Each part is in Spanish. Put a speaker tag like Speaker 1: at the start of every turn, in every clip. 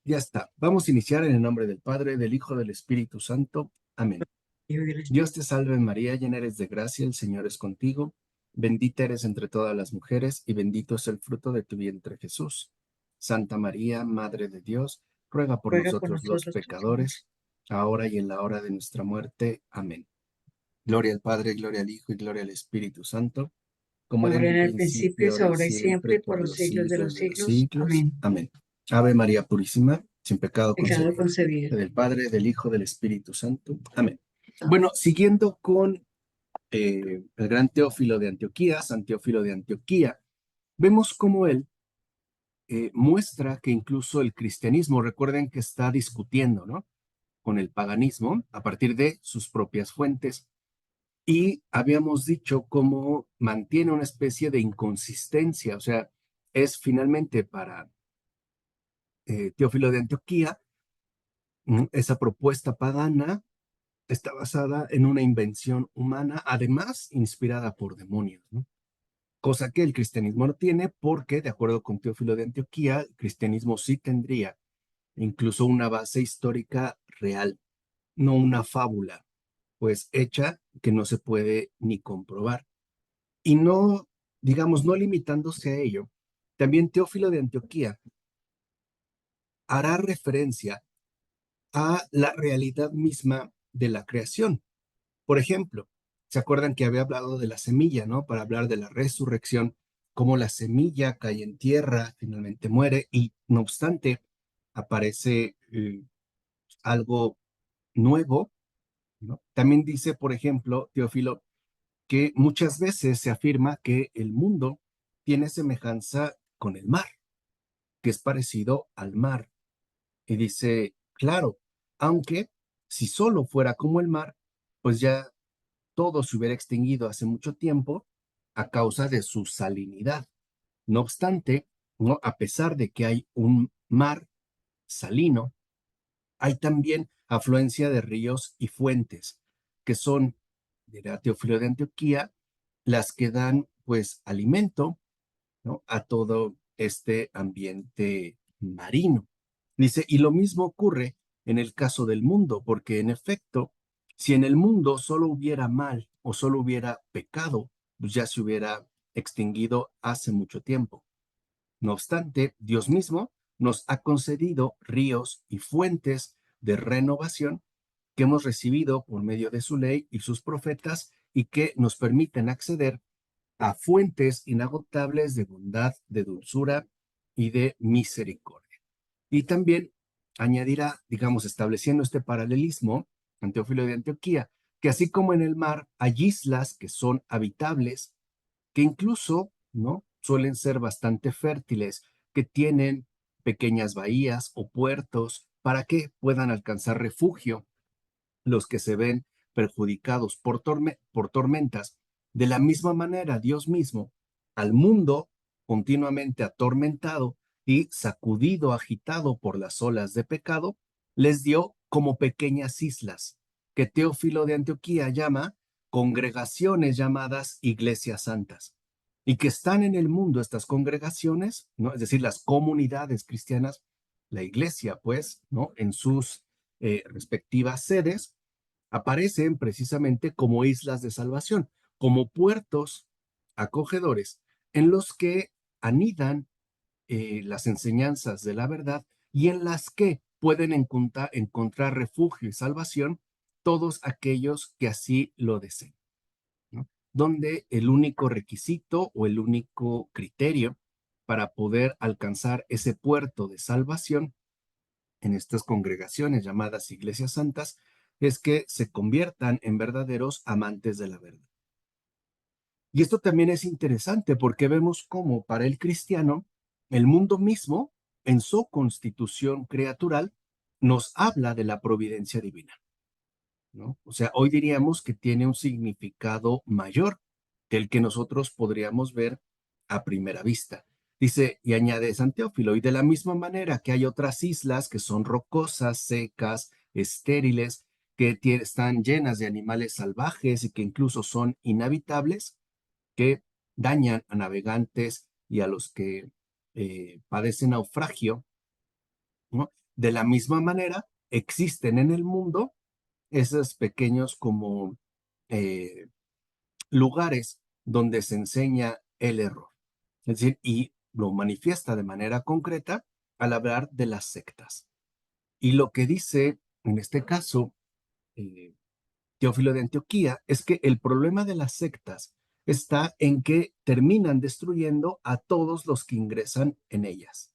Speaker 1: Ya está. Vamos a iniciar en el nombre del Padre, del Hijo, del Espíritu Santo. Amén.
Speaker 2: Hijo del
Speaker 1: Dios
Speaker 2: Espíritu.
Speaker 1: te salve María, llena eres de gracia, el Señor es contigo. Bendita eres entre todas las mujeres y bendito es el fruto de tu vientre Jesús. Santa María, Madre de Dios, ruega por
Speaker 2: Ruega por
Speaker 1: nosotros los
Speaker 2: nosotros pecadores,
Speaker 1: pecadores, ahora y en la hora de nuestra muerte. Amén. Gloria al Padre, gloria al Hijo y gloria al Espíritu Santo, como era
Speaker 2: como
Speaker 1: en
Speaker 2: era
Speaker 1: un
Speaker 2: en el principio,
Speaker 1: principio,
Speaker 2: es
Speaker 1: ahora y
Speaker 2: ahora y
Speaker 1: siempre,
Speaker 2: siempre, por
Speaker 1: por
Speaker 2: los
Speaker 1: los
Speaker 2: siglos de los
Speaker 1: siglos de los
Speaker 2: siglos.
Speaker 1: siglos.
Speaker 2: Amén.
Speaker 1: Amén. Ave María Purísima, sin pecado
Speaker 2: Pecado
Speaker 1: concebida.
Speaker 2: concebido.
Speaker 1: Del Padre, del Hijo, del Espíritu Santo. Amén. Bueno, siguiendo con el gran Teófilo de Antioquía, San Teófilo de Antioquía, vemos cómo él muestra que incluso el cristianismo, recuerden que está discutiendo, ¿no? Con el paganismo a partir de sus propias fuentes. Y habíamos dicho cómo mantiene una especie de inconsistencia, o sea, es finalmente para Teófilo de Antioquía, esa propuesta pagana está basada en una invención humana, además inspirada por demonios, ¿no? Cosa que el cristianismo no tiene porque, de acuerdo con Teófilo de Antioquía, el cristianismo sí tendría incluso una base histórica real, no una fábula, pues hecha que no se puede ni comprobar. Y no, digamos, no limitándose a ello, también Teófilo de Antioquía hará referencia a la realidad misma de la creación. Por ejemplo, ¿se acuerdan que había hablado de la semilla, ¿no? Para hablar de la resurrección, cómo la semilla cae en tierra, finalmente muere y no obstante aparece algo nuevo, ¿no? También dice, por ejemplo, Teófilo, que muchas veces se afirma que el mundo tiene semejanza con el mar, que es parecido al mar. Y dice, claro, aunque si solo fuera como el mar, pues ya todo se hubiera extinguido hace mucho tiempo a causa de su salinidad. No obstante, ¿no? A pesar de que hay un mar salino, hay también afluencia de ríos y fuentes, que son, dirá Teófilo de Antioquía, las que dan pues alimento, ¿no? A todo este ambiente marino. Dice, y lo mismo ocurre en el caso del mundo, porque en efecto, si en el mundo solo hubiera mal o solo hubiera pecado, pues ya se hubiera extinguido hace mucho tiempo. No obstante, Dios mismo nos ha concedido ríos y fuentes de renovación que hemos recibido por medio de su ley y sus profetas y que nos permiten acceder a fuentes inagotables de bondad, de dulzura y de misericordia. Y también añadirá, digamos, estableciendo este paralelismo, en Teófilo de Antioquía, que así como en el mar hay islas que son habitables, que incluso, ¿no? Suelen ser bastante fértiles, que tienen pequeñas bahías o puertos para que puedan alcanzar refugio los que se ven perjudicados por tormentas. De la misma manera, Dios mismo, al mundo continuamente atormentado y sacudido, agitado por las olas de pecado, les dio como pequeñas islas, que Teófilo de Antioquía llama congregaciones llamadas iglesias santas, y que están en el mundo estas congregaciones, ¿no? Es decir, las comunidades cristianas, la iglesia, pues, ¿no? En sus respectivas sedes, aparecen precisamente como islas de salvación, como puertos acogedores en los que anidan las enseñanzas de la verdad y en las que pueden encontrar refugio y salvación todos aquellos que así lo deseen, ¿no? Donde el único requisito o el único criterio para poder alcanzar ese puerto de salvación en estas congregaciones llamadas iglesias santas es que se conviertan en verdaderos amantes de la verdad. Y esto también es interesante porque vemos cómo para el cristiano el mundo mismo, en su constitución creatural, nos habla de la providencia divina, ¿no? O sea, hoy diríamos que tiene un significado mayor que el que nosotros podríamos ver a primera vista. Dice, y añade San Teófilo, y de la misma manera que hay otras islas que son rocosas, secas, estériles, que están llenas de animales salvajes y que incluso son inhabitables, que dañan a navegantes y a los que padecen naufragio, ¿no? De la misma manera, existen en el mundo esos pequeños como eh, lugares donde se enseña el error. Es decir, y lo manifiesta de manera concreta al hablar de las sectas. Y lo que dice, en este caso, eh, Teófilo de Antioquía, es que el problema de las sectas está en que terminan destruyendo a todos los que ingresan en ellas.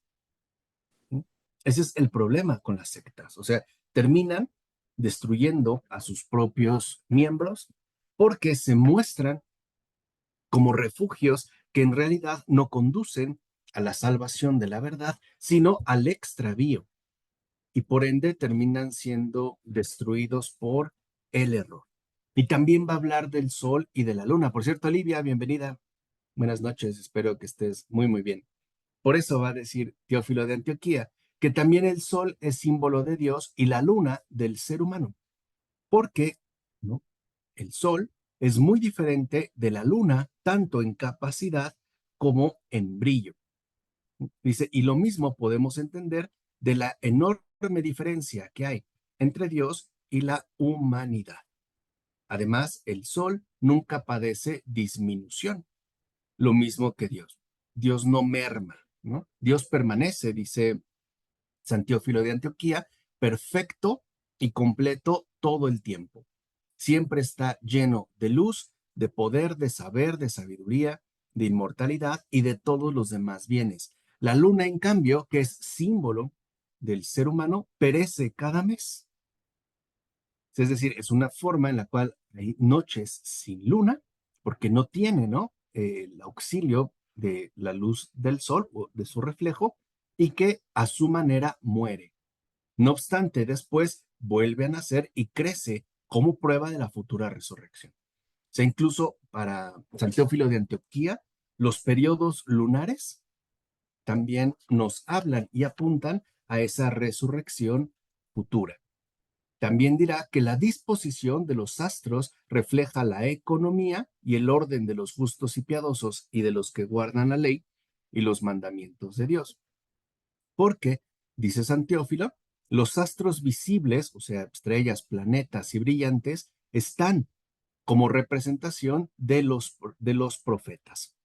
Speaker 1: ¿Sí? Ese es el problema con las sectas. O sea, terminan destruyendo a sus propios miembros porque se muestran como refugios que en realidad no conducen a la salvación de la verdad, sino al extravío. Y por ende terminan siendo destruidos por el error. Y también va a hablar del sol y de la luna. Por cierto, Olivia, bienvenida. Buenas noches, espero que estés muy, muy bien. Por eso va a decir Teófilo de Antioquía que también el sol es símbolo de Dios y la luna del ser humano. Porque, ¿no? El sol es muy diferente de la luna, tanto en capacidad como en brillo. Dice, y lo mismo podemos entender de la enorme diferencia que hay entre Dios y la humanidad. Además, el sol nunca padece disminución, lo mismo que Dios. Dios no merma, ¿no? Dios permanece, dice San Teófilo de Antioquía, perfecto y completo todo el tiempo. Siempre está lleno de luz, de poder, de saber, de sabiduría, de inmortalidad y de todos los demás bienes. La luna, en cambio, que es símbolo del ser humano, perece cada mes. Es decir, es una forma en la cual hay noches sin luna, porque no tiene, ¿no? El auxilio de la luz del sol o de su reflejo, y que a su manera muere. No obstante, después vuelve a nacer y crece como prueba de la futura resurrección. O sea, incluso para San Teófilo de Antioquía, los periodos lunares también nos hablan y apuntan a esa resurrección futura. También dirá que la disposición de los astros refleja la economía y el orden de los justos y piadosos y de los que guardan la ley y los mandamientos de Dios. Porque, dice San Teófilo, los astros visibles, o sea, estrellas, planetas y brillantes, están como representación de los profetas.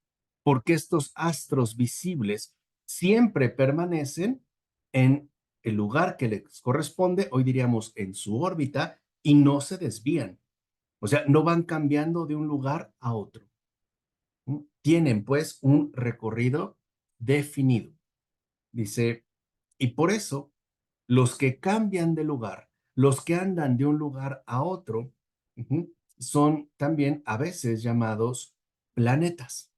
Speaker 1: Porque estos astros visibles siempre permanecen en el lugar que les corresponde, hoy diríamos en su órbita, y no se desvían. O sea, no van cambiando de un lugar a otro. Tienen pues un recorrido definido. Dice, y por eso los que cambian de lugar, los que andan de un lugar a otro, son también a veces llamados planetas,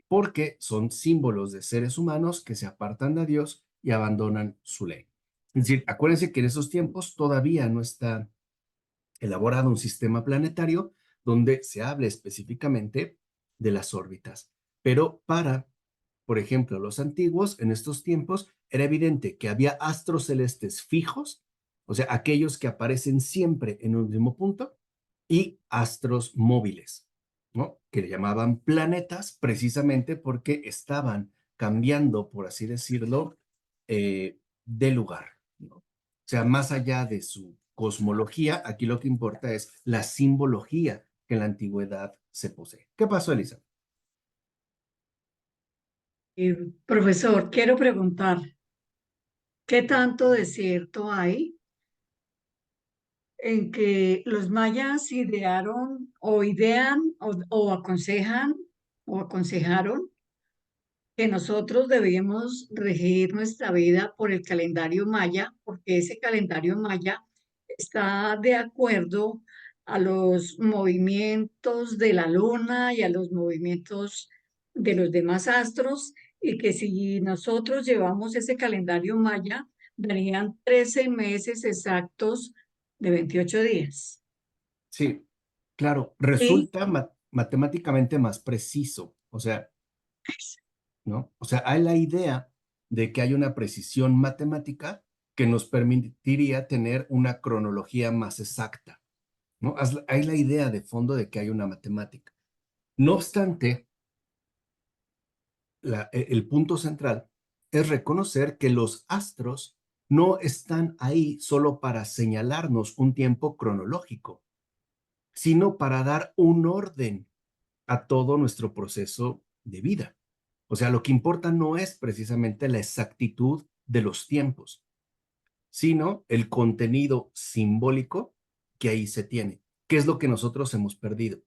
Speaker 1: porque son símbolos de seres humanos que se apartan de Dios y abandonan su ley. Es decir, acuérdense que en esos tiempos todavía no está elaborado un sistema planetario donde se hable específicamente de las órbitas. Pero para, por ejemplo, los antiguos, en estos tiempos, era evidente que había astros celestes fijos, o sea, aquellos que aparecen siempre en un mismo punto, y astros móviles, ¿no? Que le llamaban planetas precisamente porque estaban cambiando, por así decirlo, de lugar, ¿no? O sea, más allá de su cosmología, aquí lo que importa es la simbología que en la antigüedad se posee. ¿Qué pasó, Elisa?
Speaker 2: Profesor, quiero preguntar, ¿qué tanto de cierto hay en que los mayas idearon o idean o aconsejan o aconsejaron que nosotros debemos regir nuestra vida por el calendario maya, porque ese calendario maya está de acuerdo a los movimientos de la luna y a los movimientos de los demás astros, y que si nosotros llevamos ese calendario maya, darían 13 meses exactos de 28 días?
Speaker 1: Sí, claro,
Speaker 2: Y
Speaker 1: resulta matemáticamente más preciso, o sea, ¿no? O sea, hay la idea de que hay una precisión matemática que nos permitiría tener una cronología más exacta, ¿no? Hay la idea de fondo de que hay una matemática. No obstante, el punto central es reconocer que los astros no están ahí solo para señalarnos un tiempo cronológico, sino para dar un orden a todo nuestro proceso de vida. O sea, lo que importa no es precisamente la exactitud de los tiempos, sino el contenido simbólico que ahí se tiene. ¿Qué es lo que nosotros hemos perdido?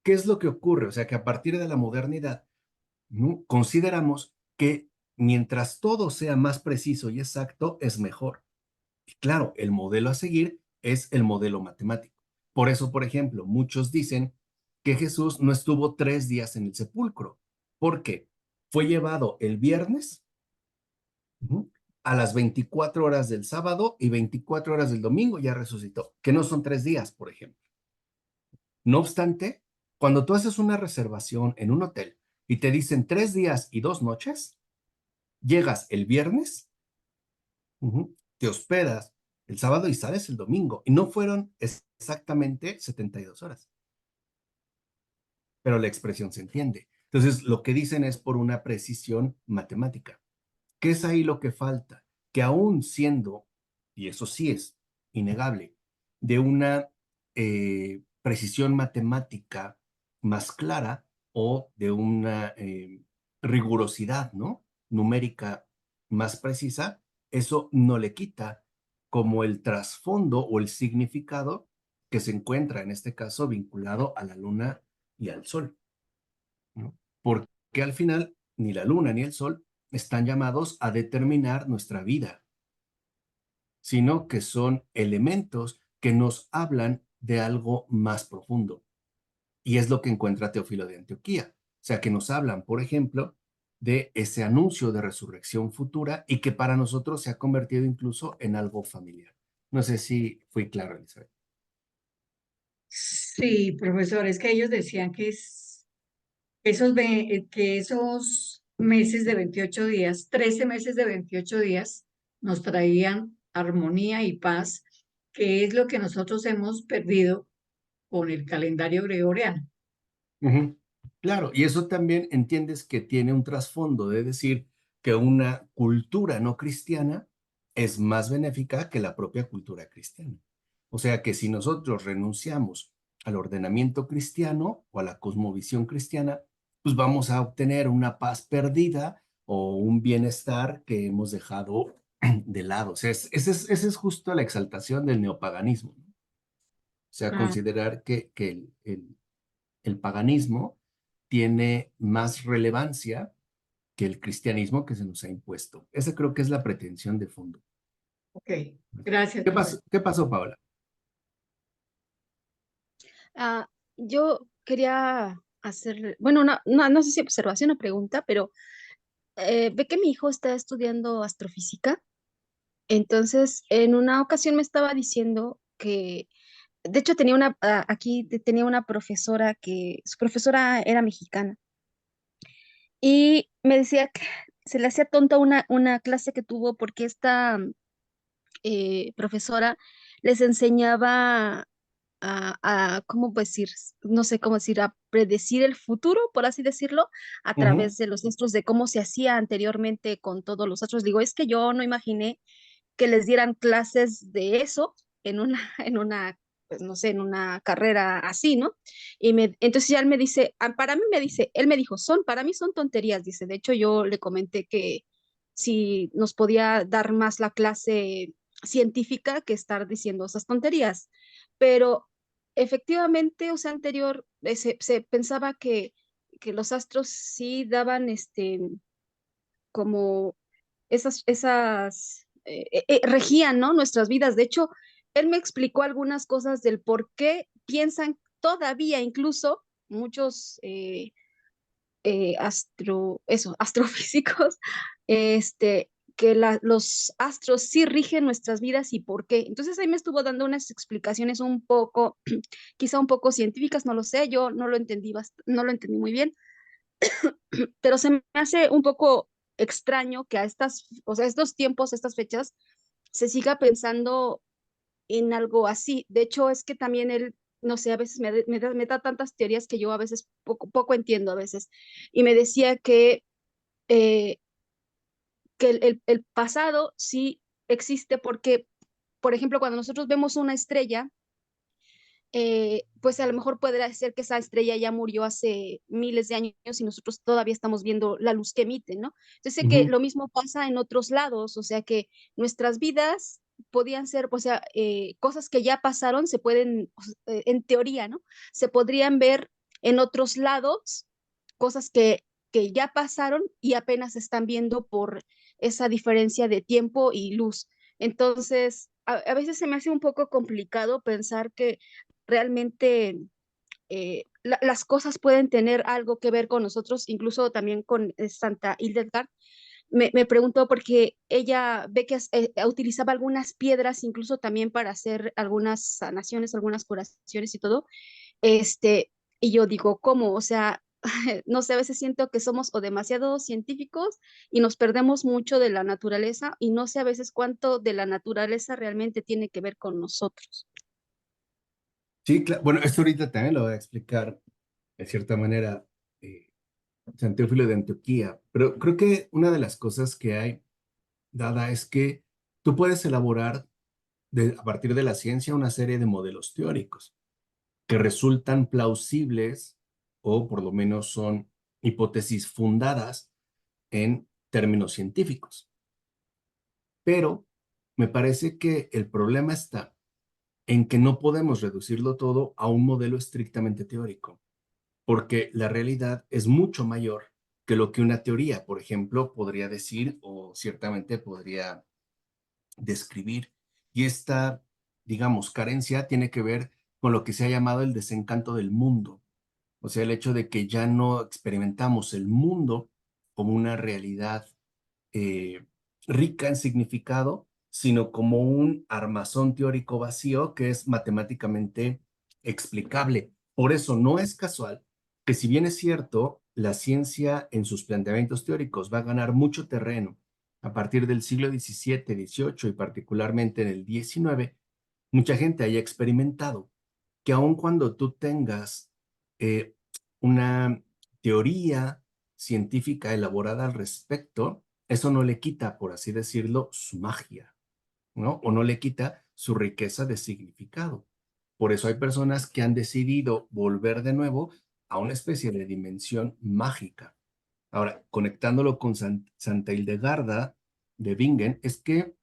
Speaker 1: ¿Qué es lo que ocurre? O sea, que a partir de la modernidad, ¿no?, consideramos que mientras todo sea más preciso y exacto, es mejor. Y claro, el modelo a seguir es el modelo matemático. Por eso, por ejemplo, muchos dicen que Jesús no estuvo 3 días en el sepulcro. ¿Por qué? Fue llevado el viernes, ujú, a las 24 horas del sábado y 24 horas del domingo ya resucitó, que no son 3 días, por ejemplo. No obstante, cuando tú haces una reservación en un hotel y te dicen 3 días y 2 noches, llegas el viernes, te hospedas el sábado y sales el domingo. Y no fueron exactamente 72 horas, pero la expresión se entiende. Entonces, lo que dicen es por una precisión matemática. ¿Qué es ahí lo que falta? Que aún siendo, y eso sí es innegable, de una precisión matemática más clara o de una rigurosidad, ¿no?, numérica más precisa, eso no le quita como el trasfondo o el significado que se encuentra en este caso vinculado a la luna y al sol, ¿no? Porque al final ni la luna ni el sol están llamados a determinar nuestra vida, sino que son elementos que nos hablan de algo más profundo. Y es lo que encuentra Teófilo de Antioquía. O sea, que nos hablan, por ejemplo, de ese anuncio de resurrección futura y que para nosotros se ha convertido incluso en algo familiar. No sé si fui claro, Elizabeth.
Speaker 2: Sí, profesor, es que ellos decían que que esos meses de 28 días, 13 meses de 28 días, nos traían armonía y paz, que es lo que nosotros hemos perdido con el calendario gregoriano.
Speaker 1: Ujú. Claro, y eso también entiendes que tiene un trasfondo de decir que una cultura no cristiana es más benéfica que la propia cultura cristiana. O sea que si nosotros renunciamos al ordenamiento cristiano o a la cosmovisión cristiana, pues vamos a obtener una paz perdida o un bienestar que hemos dejado de lado. O sea, esa es justo la exaltación del neopaganismo, ¿no? O sea,
Speaker 2: Ah,
Speaker 1: considerar que el paganismo tiene más relevancia que el cristianismo que se nos ha impuesto. Esa creo que es la pretensión de fondo.
Speaker 2: ok, gracias, profesor.
Speaker 1: Qué pasó, Paola?
Speaker 3: Ah, yo quería hacer, bueno, no sé si observación o pregunta, pero ve que mi hijo está estudiando astrofísica. Entonces, en una ocasión me estaba diciendo que, de hecho, tenía una profesora que, su profesora era mexicana, y me decía que se le hacía tonta una clase que tuvo porque esta profesora les enseñaba ¿cómo decir? No sé cómo decir, a predecir el futuro, por así decirlo, a
Speaker 1: Ujú.
Speaker 3: través de los astros, de cómo se hacía anteriormente con todos los astros. Digo, es que yo no imaginé que les dieran clases de eso en una, pues no sé, en una carrera así, ¿no? Entonces ya él me dice, para mí me dice, él me dijo, para mí son tonterías, dice. De hecho, yo le comenté que si nos podía dar más la clase científica que estar diciendo esas tonterías. Pero efectivamente, o sea, anterior, se pensaba que los astros sí daban como regían, ¿no?, nuestras vidas. De hecho, él me explicó algunas cosas del por qué piensan todavía incluso muchos astrofísicos, que los astros sí rigen nuestras vidas y por qué. Entonces ahí me estuvo dando unas explicaciones un poco, quizá un poco científicas, no lo sé, yo no lo entendí, no lo entendí muy bien, pero se me hace un poco extraño que o sea, estos tiempos, estas fechas, se siga pensando en algo así. De hecho, es que también él, no sé, a veces me da tantas teorías que yo a veces poco entiendo a veces. Y me decía eh, que el pasado sí existe porque, por ejemplo, cuando nosotros vemos una estrella, pues a lo mejor puede ser que esa estrella ya murió hace miles de años y nosotros todavía estamos viendo la luz que emite, ¿no? Entonces sé que
Speaker 1: Ujú.
Speaker 3: lo mismo pasa en otros lados, o sea que nuestras vidas podían ser, o sea, cosas que ya pasaron se pueden, en teoría, ¿no? Se podrían ver en otros lados, cosas que ya pasaron y apenas se están viendo por esa diferencia de tiempo y luz. Entonces, a veces se me hace un poco complicado pensar que realmente las cosas pueden tener algo que ver con nosotros, incluso también con Santa Hildegard. Me preguntó porque ella ve que utilizaba algunas piedras, incluso también para hacer algunas sanaciones, algunas curaciones y todo. Y yo digo, ¿cómo? O sea, no sé, a veces siento que somos o demasiado científicos y nos perdemos mucho de la naturaleza y no sé a veces cuánto de la naturaleza realmente tiene que ver con nosotros.
Speaker 1: Sí, claro. Bueno, esto ahorita también lo voy a explicar de cierta manera eh, San Teófilo de Antioquía, pero creo que una de las cosas que hay dada es que tú puedes elaborar a partir de la ciencia una serie de modelos teóricos que resultan plausibles o por lo menos son hipótesis fundadas en términos científicos. Pero me parece que el problema está en que no podemos reducirlo todo a un modelo estrictamente teórico, porque la realidad es mucho mayor que lo que una teoría, por ejemplo, podría decir o ciertamente podría describir. Y esta, digamos, carencia tiene que ver con lo que se ha llamado el desencanto del mundo, o sea, el hecho de que ya no experimentamos el mundo como una realidad eh, rica en significado, sino como un armazón teórico vacío que es matemáticamente explicable. Por eso no es casual que si bien es cierto, la ciencia en sus planteamientos teóricos va a ganar mucho terreno a partir del siglo XVII, XVIII y particularmente en el XIX, mucha gente haya experimentado que aun cuando tú tengas eh, una teoría científica elaborada al respecto, eso no le quita, por así decirlo, su magia, ¿no? O no le quita su riqueza de significado. Por eso hay personas que han decidido volver de nuevo a una especie de dimensión mágica. Ahora, conectándolo con Santa Hildegarda de Bingen, es que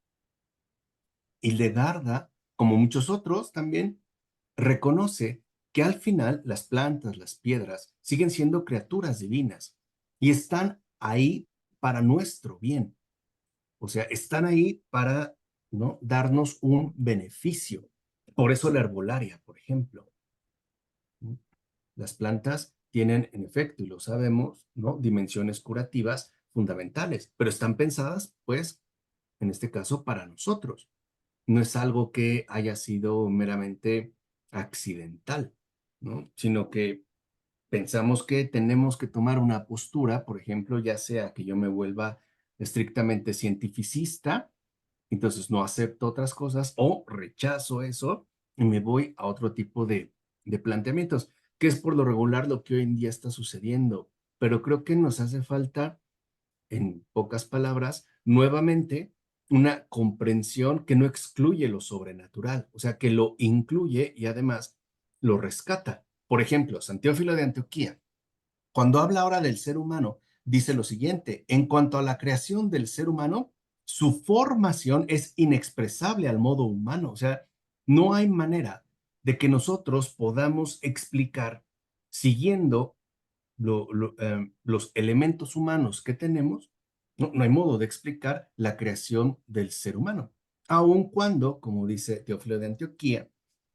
Speaker 1: Hildegarda, como muchos otros también, reconoce que al final las plantas, las piedras, siguen siendo criaturas divinas y están ahí para nuestro bien. O sea, están ahí para, ¿no?, darnos un beneficio. Por eso la herbolaria, por ejemplo. ¿No? Las plantas tienen, en efecto, y lo sabemos, ¿no?, dimensiones curativas fundamentales, pero están pensadas, pues, en este caso, para nosotros. No es algo que haya sido meramente accidental, ¿no? Sino que pensamos que tenemos que tomar una postura, por ejemplo, ya sea que yo me vuelva estrictamente cientificista, entonces no acepto otras cosas o rechazo eso y me voy a otro tipo de planteamientos, que es por lo regular lo que hoy en día está sucediendo. Pero creo que nos hace falta, en pocas palabras, nuevamente una comprensión que no excluye lo sobrenatural, o sea, que lo incluye y además lo rescata. Por ejemplo, San Teófilo de Antioquía, cuando habla ahora del ser humano, dice lo siguiente: en cuanto a la creación del ser humano, su formación es inexpresable al modo humano, o sea, no hay manera de que nosotros podamos explicar siguiendo los elementos humanos que tenemos, no hay modo de explicar la creación del ser humano, aun cuando, como dice Teófilo de Antioquía,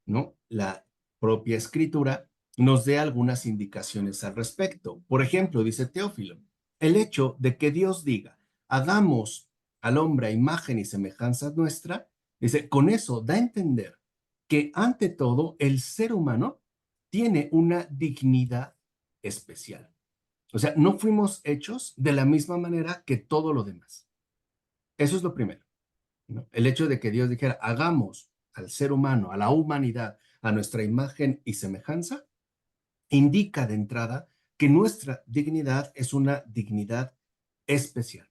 Speaker 1: ¿no?, la propia escritura nos dé algunas indicaciones al respecto. Por ejemplo, dice Teófilo, el hecho de que Dios diga, hagamos al hombre a imagen y semejanza nuestra, dice, con eso da a entender que ante todo el ser humano tiene una dignidad especial. O sea, no fuimos hechos de la misma manera que todo lo demás. Eso es lo primero, ¿no? El hecho de que Dios dijera, hagamos al ser humano, a la humanidad, a nuestra imagen y semejanza, indica de entrada que nuestra dignidad es una dignidad especial.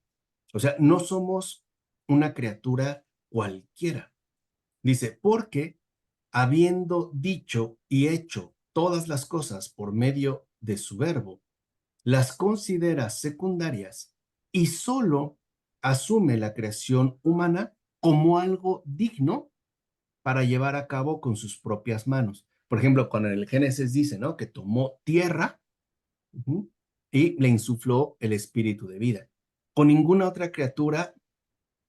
Speaker 1: O sea, no somos una criatura cualquiera. Dice, porque habiendo dicho y hecho todas las cosas por medio de su verbo, las considera secundarias y solo asume la creación humana como algo digno para llevar a cabo con sus propias manos. Por ejemplo, cuando en el Génesis dice, ¿no? Que tomó tierra y le insufló el espíritu de vida. Con ninguna otra criatura,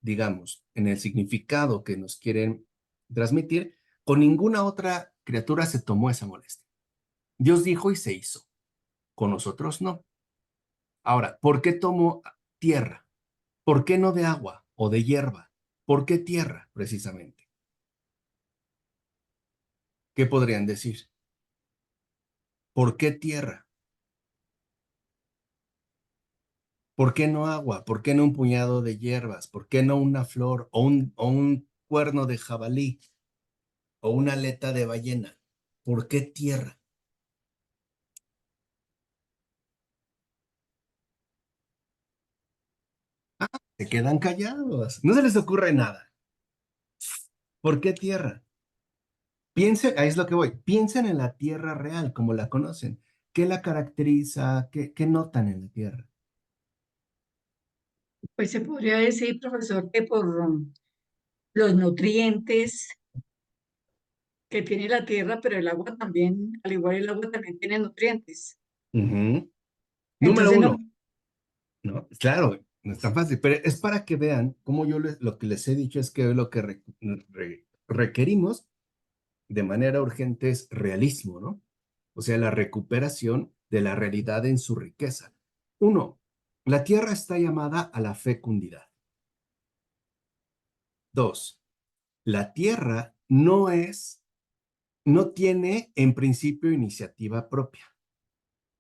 Speaker 1: digamos, en el significado que nos quieren transmitir, con ninguna otra criatura se tomó esa molestia. Dios dijo y se hizo. Con nosotros no. Ahora, ¿por qué tomó tierra? ¿Por qué no de agua o de hierba? ¿Por qué tierra, precisamente? ¿Qué podrían decir? ¿Por qué tierra? ¿Por qué no agua? ¿Por qué no un puñado de hierbas? ¿Por qué no una flor o un cuerno de jabalí o una aleta de ballena? ¿Por qué tierra? Se quedan callados. No se les ocurre nada. ¿Por qué tierra? Piensen, ahí es lo que voy. Piensen en la tierra real, como la conocen. ¿Qué la caracteriza? ¿Qué notan en la tierra?
Speaker 2: Pues se podría decir, profesor, que por los nutrientes que tiene la tierra, pero el agua también, al igual el agua también tiene nutrientes.
Speaker 1: Ujú. Número
Speaker 2: Entonces, no,
Speaker 1: uno, ¿no? Claro, no es tan fácil, pero es para que vean cómo lo que les he dicho es que lo que requerimos de manera urgente es realismo, ¿no? O sea, la recuperación de la realidad en su riqueza. Uno, la tierra está llamada a la fecundidad. Dos, la tierra no tiene en principio iniciativa propia,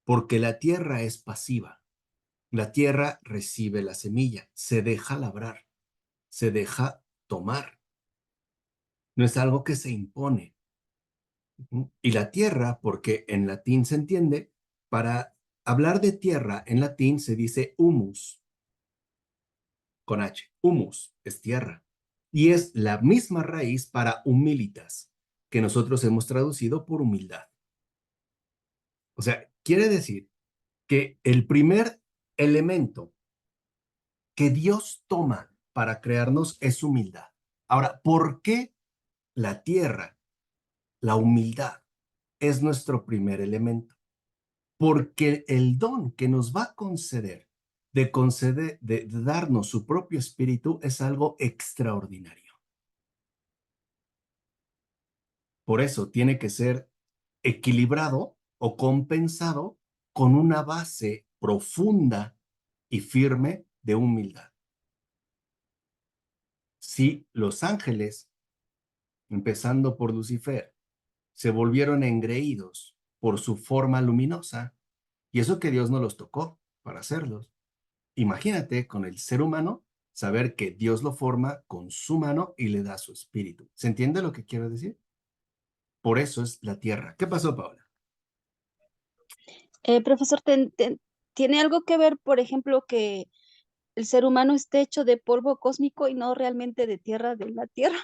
Speaker 1: porque la tierra es pasiva. La tierra recibe la semilla, se deja labrar, se deja tomar. No es algo que se impone. Y la tierra, porque en latín se entiende, para hablar de tierra en latín se dice humus, con H. Humus es tierra. Y es la misma raíz para humilitas, que nosotros hemos traducido por humildad. O sea, quiere decir que el primer elemento que Dios toma para crearnos es humildad. Ahora, ¿por qué la tierra, la humildad, es nuestro primer elemento? Porque el don que nos va a de darnos su propio espíritu es algo extraordinario. Por eso tiene que ser equilibrado o compensado con una base profunda y firme de humildad. Si los ángeles, empezando por Lucifer, se volvieron engreídos por su forma luminosa, y eso que Dios no los tocó para hacerlos. Imagínate con el ser humano saber que Dios lo forma con su mano y le da su espíritu. ¿Se entiende lo que quiero decir? Por eso es la tierra. ¿Qué pasó, Paola?
Speaker 3: Profesor, ¿tiene algo que ver, por ejemplo, que el ser humano esté hecho de polvo cósmico y no realmente de tierra de la Tierra?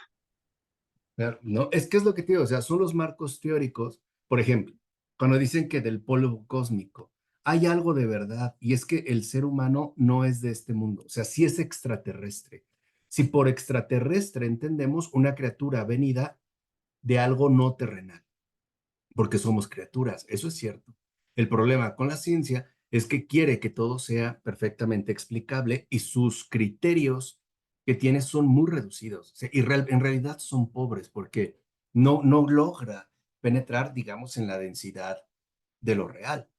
Speaker 1: Claro, no, es que es lo que te digo, o sea, son los marcos teóricos. Por ejemplo, cuando dicen que del polvo cósmico, hay algo de verdad, y es que el ser humano no es de este mundo, o sea, sí es extraterrestre. Si por extraterrestre entendemos una criatura venida de algo no terrenal, porque somos criaturas, eso es cierto. El problema con la ciencia es que quiere que todo sea perfectamente explicable y sus criterios que tiene son muy reducidos. O sea, en realidad son pobres porque no logra penetrar, digamos, en la densidad de lo real.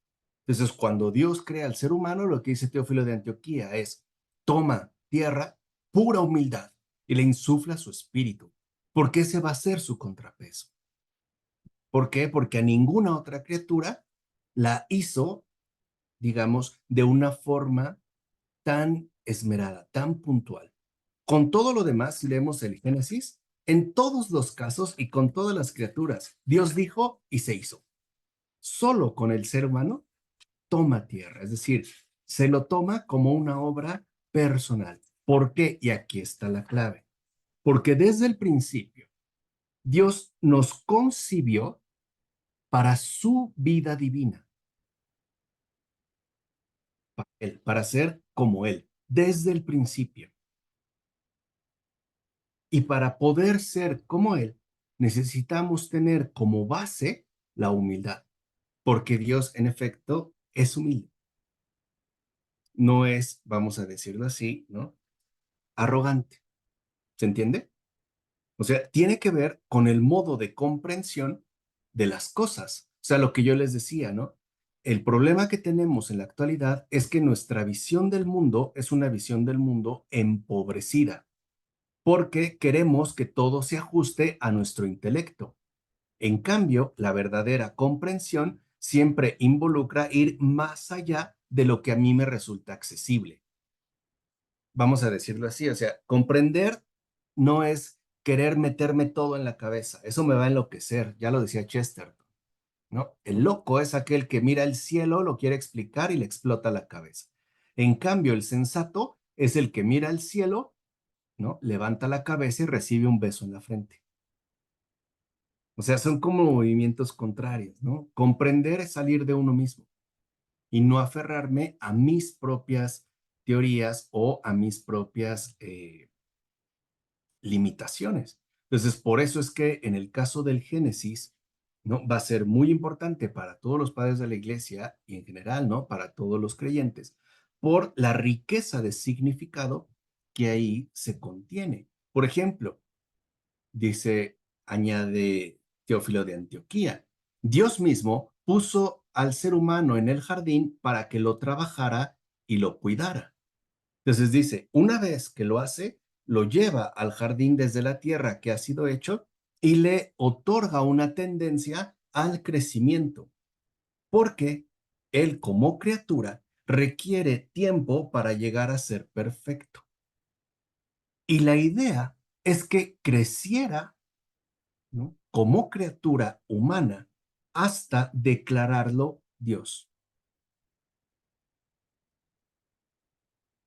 Speaker 1: Entonces, cuando Dios crea al ser humano, lo que dice Teófilo de Antioquía es, toma tierra, pura humildad, y le insufla su espíritu, porque ese va a ser su contrapeso. ¿Por qué? Porque a ninguna otra criatura la hizo, digamos, de una forma tan esmerada, tan puntual. Con todo lo demás, si leemos el Génesis, en todos los casos y con todas las criaturas, Dios dijo y se hizo. Solo con el ser humano toma tierra, es decir, se lo toma como una obra personal. ¿Por qué? Y aquí está la clave. Porque desde el principio, Dios nos concibió para su vida divina, para ser como Él, desde el principio. Y para poder ser como Él, necesitamos tener como base la humildad, porque Dios, en efecto, es humilde. No es, vamos a decirlo así, ¿no? Arrogante. ¿Se entiende? O sea, tiene que ver con el modo de comprensión de las cosas. O sea, lo que yo les decía, ¿no? El problema que tenemos en la actualidad es que nuestra visión del mundo es una visión del mundo empobrecida, porque queremos que todo se ajuste a nuestro intelecto. En cambio, la verdadera comprensión siempre involucra ir más allá de lo que a mí me resulta accesible. Vamos a decirlo así, o sea, comprender no es querer meterme todo en la cabeza, eso me va a enloquecer, ya lo decía Chesterton, ¿no? El loco es aquel que mira el cielo, lo quiere explicar y le explota la cabeza. En cambio, el sensato es el que mira el cielo, ¿no? Levanta la cabeza y recibe un beso en la frente. O sea, son como movimientos contrarios, ¿no? Comprender es salir de uno mismo y no aferrarme a mis propias teorías o a mis propias limitaciones. Entonces, por eso es que en el caso del Génesis, ¿no? Va a ser muy importante para todos los padres de la iglesia y en general, ¿no? Para todos los creyentes, por la riqueza de significado que ahí se contiene. Por ejemplo, dice, añade Teófilo de Antioquía, Dios mismo puso al ser humano en el jardín para que lo trabajara y lo cuidara. Entonces dice, una vez que lo hace, lo lleva al jardín desde la tierra que ha sido hecho y le otorga una tendencia al crecimiento, porque él como criatura requiere tiempo para llegar a ser perfecto. Y la idea es que creciera, ¿no? Como criatura humana hasta declararlo Dios.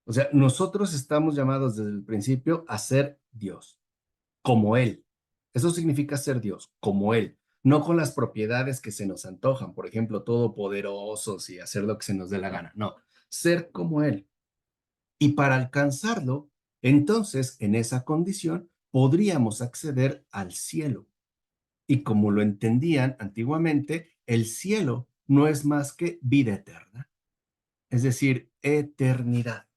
Speaker 1: O sea, nosotros estamos llamados desde el principio a ser Dios, como Él. Eso significa ser Dios, como Él, no con las propiedades que se nos antojan, por ejemplo, todopoderosos y hacer lo que se nos dé la gana. No, ser como Él. Y para alcanzarlo, entonces, en esa condición, podríamos acceder al cielo. Y como lo entendían antiguamente, el cielo no es más que vida eterna, es decir, eternidad,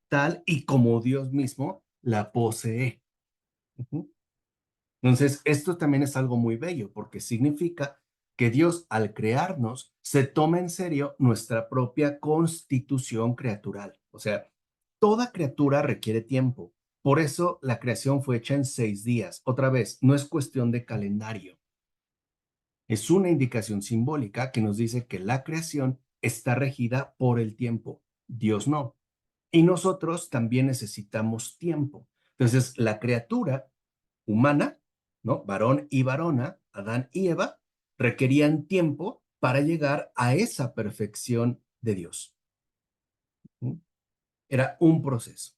Speaker 1: tal y como Dios mismo la posee. Ujú. Entonces, esto también es algo muy bello porque significa que Dios al crearnos se toma en serio nuestra propia constitución creatural. O sea, toda criatura requiere tiempo. Por eso la creación fue hecha en 6 días. Otra vez, no es cuestión de calendario. Es una indicación simbólica que nos dice que la creación está regida por el tiempo. Dios no. Y nosotros también necesitamos tiempo. Entonces, la criatura humana, ¿no? Varón y varona, Adán y Eva, requerían tiempo para llegar a esa perfección de Dios. ¿Mm? Era un proceso.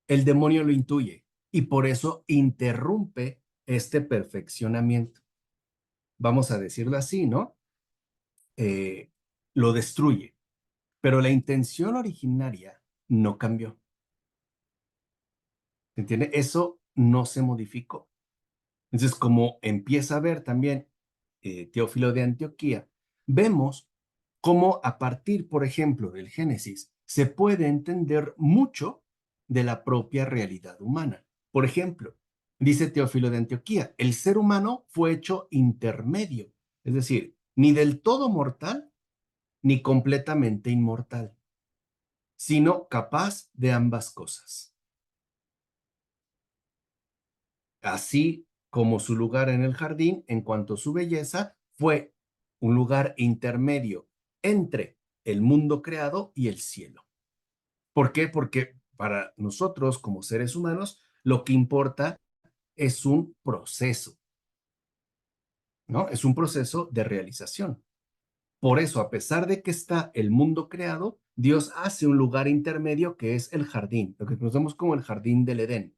Speaker 1: El demonio lo intuye y por eso interrumpe este perfeccionamiento. Vamos a decirlo así, ¿no? Eh, lo destruye, pero la intención originaria no cambió. ¿Entiende? Eso no se modificó. Entonces, como empieza a ver también Teófilo de Antioquía, vemos cómo a partir, por ejemplo, del Génesis, se puede entender mucho de la propia realidad humana. Por ejemplo, dice Teófilo de Antioquía, el ser humano fue hecho intermedio, es decir, ni del todo mortal ni completamente inmortal, sino capaz de ambas cosas. Así como su lugar en el jardín, en cuanto a su belleza, fue un lugar intermedio entre el mundo creado y el cielo. ¿Por qué? Porque para nosotros como seres humanos, lo que importa es un proceso, ¿no? Es un proceso de realización. Por eso, a pesar de que está el mundo creado, Dios hace un lugar intermedio que es el jardín, lo que conocemos como el jardín del Edén.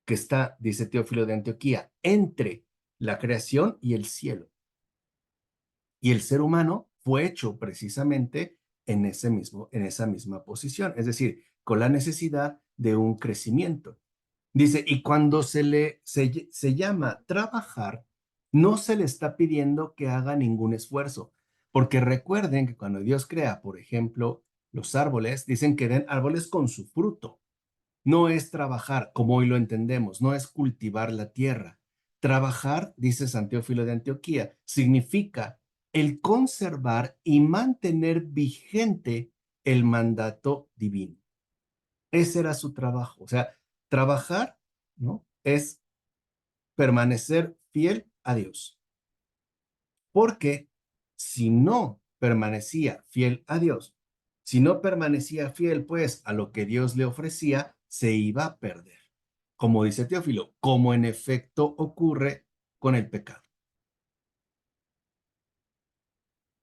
Speaker 1: que está, dice Teófilo de Antioquía, entre la creación y el cielo. Y el ser humano fue hecho precisamente en esa misma posición, es decir, con la necesidad de un crecimiento. Dice, y cuando se llama trabajar, no se le está pidiendo que haga ningún esfuerzo, porque recuerden que cuando Dios crea, por ejemplo, los árboles, dicen que den árboles con su fruto. No es trabajar como hoy lo entendemos, no es cultivar la tierra. Trabajar, dice San Teófilo de Antioquía, significa el conservar y mantener vigente el mandato divino. Ese era su trabajo. O sea, trabajar, ¿no? Es permanecer fiel a Dios. Porque si no permanecía fiel a Dios, si no permanecía fiel, pues, a lo que Dios le ofrecía, se iba a perder. Como dice Teófilo, como en efecto ocurre con el pecado.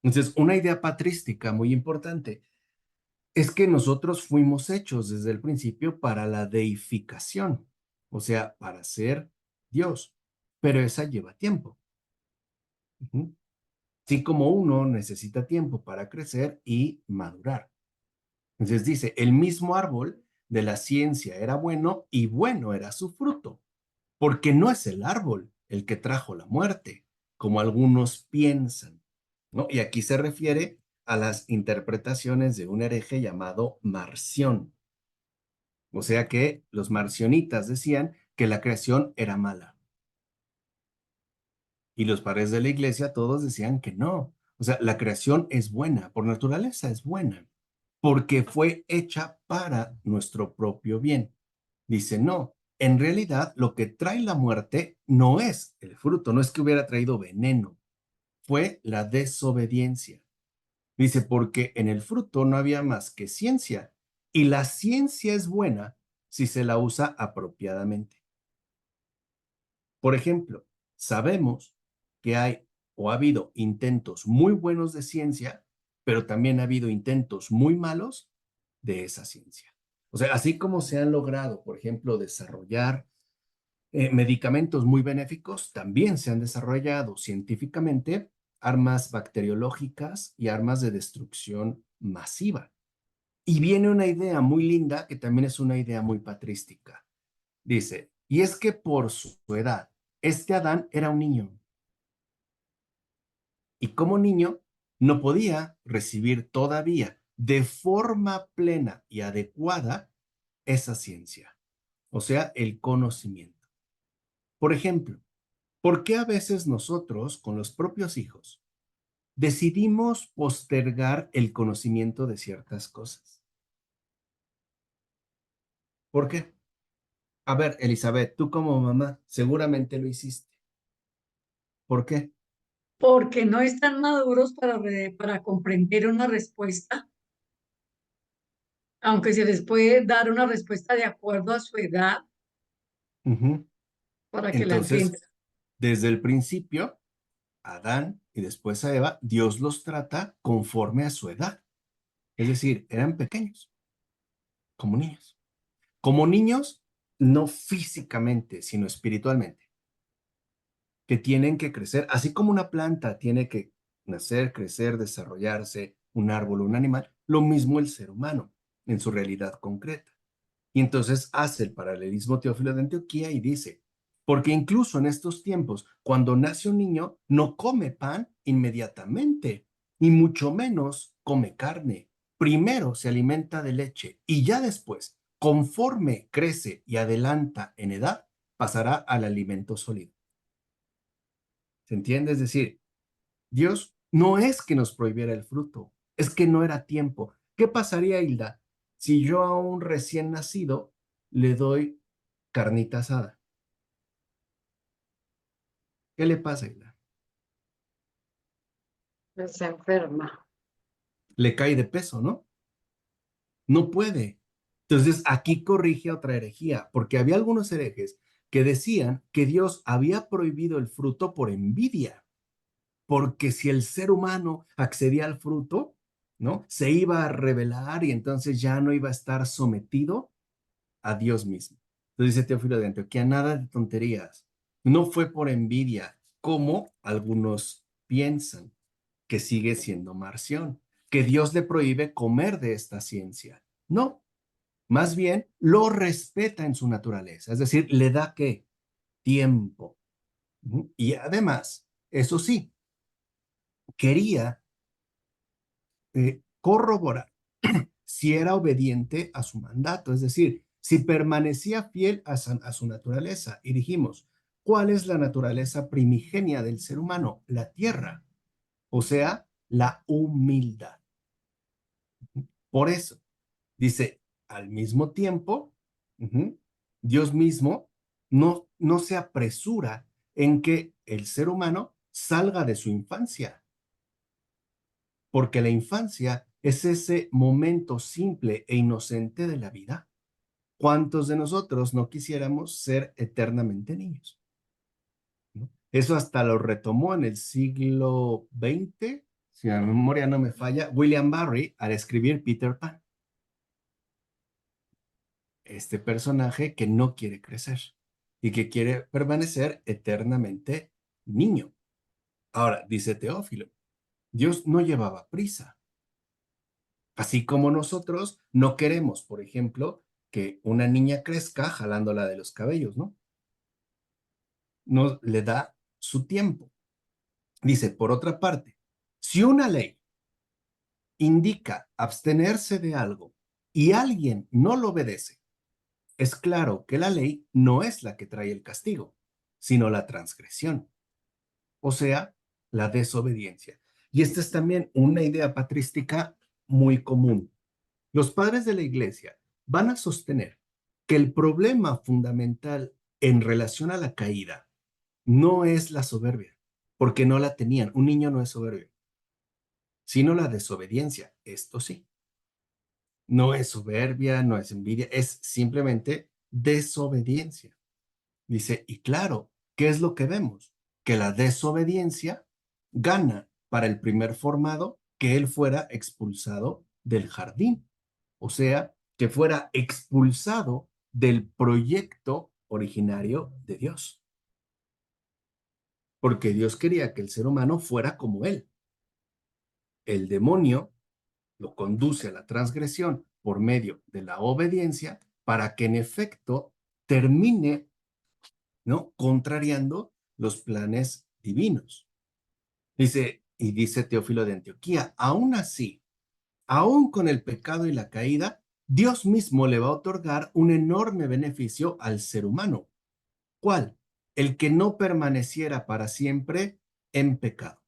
Speaker 1: Entonces, una idea patrística muy importante es que nosotros fuimos hechos desde el principio para la deificación, o sea, para ser Dios, pero esa lleva tiempo. Ujú. Así como uno necesita tiempo para crecer y madurar. Entonces dice, el mismo árbol de la ciencia era bueno y bueno era su fruto, porque no es el árbol el que trajo la muerte, como algunos piensan, ¿no? Y aquí se refiere a las interpretaciones de un hereje llamado Marción. O sea que los marcionitas decían que la creación era mala. Y los padres de la iglesia todos decían que no. O sea, la creación es buena, por naturaleza es buena, porque fue hecha para nuestro propio bien. Dice, no, en realidad lo que trae la muerte no es el fruto, no es que hubiera traído veneno, fue la desobediencia. Dice, porque en el fruto no había más que ciencia, y la ciencia es buena si se la usa apropiadamente. Por ejemplo, sabemos que hay o ha habido intentos muy buenos de ciencia, pero también ha habido intentos muy malos de esa ciencia. O sea, así como se han logrado, por ejemplo, desarrollar medicamentos muy benéficos, también se han desarrollado científicamente armas bacteriológicas y armas de destrucción masiva. Y viene una idea muy linda que también es una idea muy patrística. Dice, y es que por su edad, este Adán era un niño y como niño no podía recibir todavía de forma plena y adecuada esa ciencia, o sea, el conocimiento. Por ejemplo, ¿por qué a veces nosotros, con los propios hijos, decidimos postergar el conocimiento de ciertas cosas? ¿Por qué? A ver, Elizabeth, tú como mamá seguramente lo hiciste. ¿Por qué?
Speaker 2: Porque no están maduros para comprender una respuesta, aunque se les puede dar una respuesta de acuerdo a su edad
Speaker 1: Ujú.
Speaker 2: para que la
Speaker 1: Entonces,
Speaker 2: entiendan.
Speaker 1: desde el principio, a Adán y después a Eva, Dios los trata conforme a su edad. Es decir, eran pequeños, como niños. Como niños, no físicamente, sino espiritualmente, que tienen que crecer, así como una planta tiene que nacer, crecer, desarrollarse, un árbol, un animal, lo mismo el ser humano en su realidad concreta. Y entonces hace el paralelismo Teófilo de Antioquía y dice, porque incluso en estos tiempos, cuando nace un niño, no come pan inmediatamente, y mucho menos come carne. Primero se alimenta de leche y ya después, conforme crece y adelanta en edad, pasará al alimento sólido. ¿Se entiende? Es decir, Dios no es que nos prohibiera el fruto, es que no era tiempo. ¿Qué pasaría, Hilda, si yo a un recién nacido le doy carnita asada? ¿Qué le pasa, Hilda?
Speaker 2: Se enferma.
Speaker 1: Le cae de peso, ¿no? No puede. Entonces, aquí corrige otra herejía, porque había algunos herejes que decían que Dios había prohibido el fruto por envidia, porque si el ser humano accedía al fruto, ¿no? Se iba a rebelar y entonces ya no iba a estar sometido a Dios mismo. Entonces dice Teófilo de Antioquía, nada de tonterías. No fue por envidia, como algunos piensan, que sigue siendo Marción, que Dios le prohíbe comer de esta ciencia. No, más bien lo respeta en su naturaleza, es decir, le da ¿qué? Tiempo. Y además, eso sí, quería corroborar si era obediente a su mandato, es decir, si permanecía fiel a su naturaleza. Y dijimos, ¿cuál es la naturaleza primigenia del ser humano? La tierra, o sea, la humildad. Por eso, dice, al mismo tiempo, Dios mismo no se apresura en que el ser humano salga de su infancia, porque la infancia es ese momento simple e inocente de la vida. ¿Cuántos de nosotros no quisiéramos ser eternamente niños? ¿No? Eso hasta lo retomó en el siglo XX, si la memoria no me falla, William Barry al escribir Peter Pan. Este personaje que no quiere crecer y que quiere permanecer eternamente niño. Ahora, dice Teófilo, Dios no llevaba prisa. Así como nosotros no queremos, por ejemplo, que una niña crezca jalándola de los cabellos, ¿no? No le da su tiempo. Dice, por otra parte, si una ley indica abstenerse de algo y alguien no lo obedece, es claro que la ley no es la que trae el castigo, sino la transgresión, o sea, la desobediencia. Y esta es también una idea patrística muy común. Los padres de la iglesia van a sostener que el problema fundamental en relación a la caída no es la soberbia, porque no la tenían. Un niño no es soberbio, sino la desobediencia. Esto sí. No es soberbia, no es envidia, es simplemente desobediencia. Dice, y claro, ¿qué es lo que vemos? Que la desobediencia gana para el primer formado que él fuera expulsado del jardín. O sea, que fuera expulsado del proyecto originario de Dios. Porque Dios quería que el ser humano fuera como él. El demonio lo conduce a la transgresión por medio de la obediencia para que en efecto termine, ¿no?, contrariando los planes divinos. Dice, y dice Teófilo de Antioquía, aún así, aún con el pecado y la caída, Dios mismo le va a otorgar un enorme beneficio al ser humano. ¿Cuál? El que no permaneciera para siempre en pecado.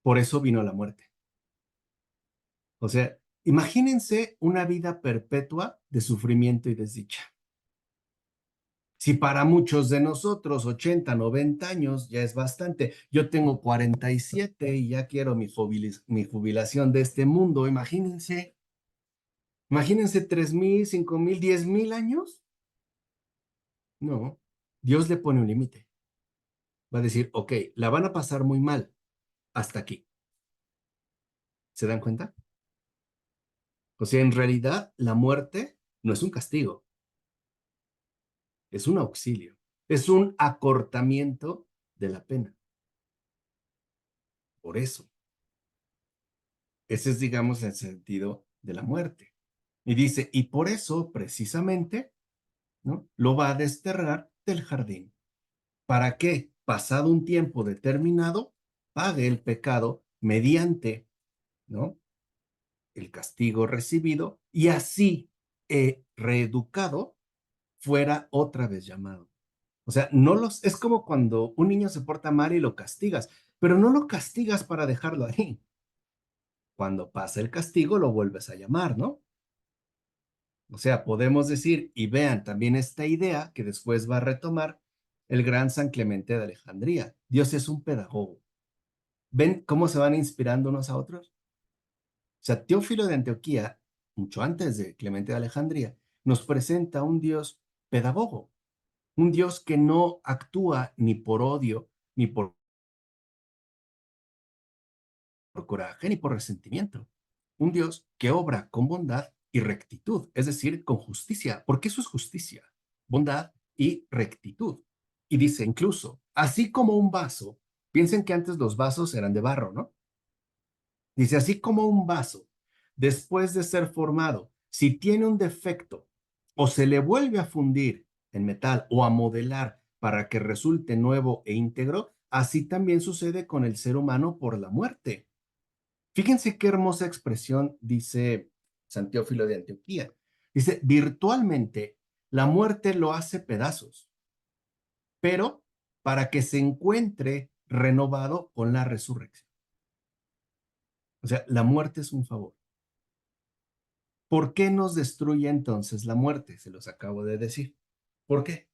Speaker 1: Por eso vino la muerte. O sea, imagínense una vida perpetua de sufrimiento y desdicha. Si para muchos de nosotros 80, 90 años ya es bastante, yo tengo 47 y ya quiero mi jubilación de este mundo, imagínense 3,000, 5,000, 10,000 años. No, Dios le pone un límite. Va a decir, ok, la van a pasar muy mal hasta aquí. ¿Se dan cuenta? O sea, en realidad la muerte no es un castigo, es un auxilio, es un acortamiento de la pena. Por eso, ese es, digamos, el sentido de la muerte. Y dice, y por eso, precisamente, ¿no?, lo va a desterrar del jardín. ¿Para qué? Pasado un tiempo determinado, pague el pecado mediante, ¿no?, el castigo recibido y así, reeducado, fuera otra vez llamado. O sea, es como cuando un niño se porta mal y lo castigas, pero no lo castigas para dejarlo ahí. Cuando pasa el castigo, lo vuelves a llamar, ¿no? O sea, podemos decir, y vean también esta idea que después va a retomar el gran San Clemente de Alejandría. Dios es un pedagogo. ¿Ven cómo se van inspirando unos a otros? O sea, Teófilo de Antioquía, mucho antes de Clemente de Alejandría, nos presenta un Dios pedagogo, un Dios que no actúa ni por odio, ni por coraje, ni por resentimiento. Un Dios que obra con bondad y rectitud, es decir, con justicia, porque eso es justicia, bondad y rectitud. Y dice incluso, así como un vaso, piensen que antes los vasos eran de barro, ¿no? Dice, así como un vaso, después de ser formado, si tiene un defecto o se le vuelve a fundir en metal o a modelar para que resulte nuevo e íntegro, así también sucede con el ser humano por la muerte. Fíjense qué hermosa expresión dice San Teófilo de Antioquía. Dice, virtualmente la muerte lo hace pedazos, pero para que se encuentre renovado con la resurrección. O sea, la muerte es un favor. ¿Por qué nos destruye entonces la muerte? Se los acabo de decir. ¿Por qué?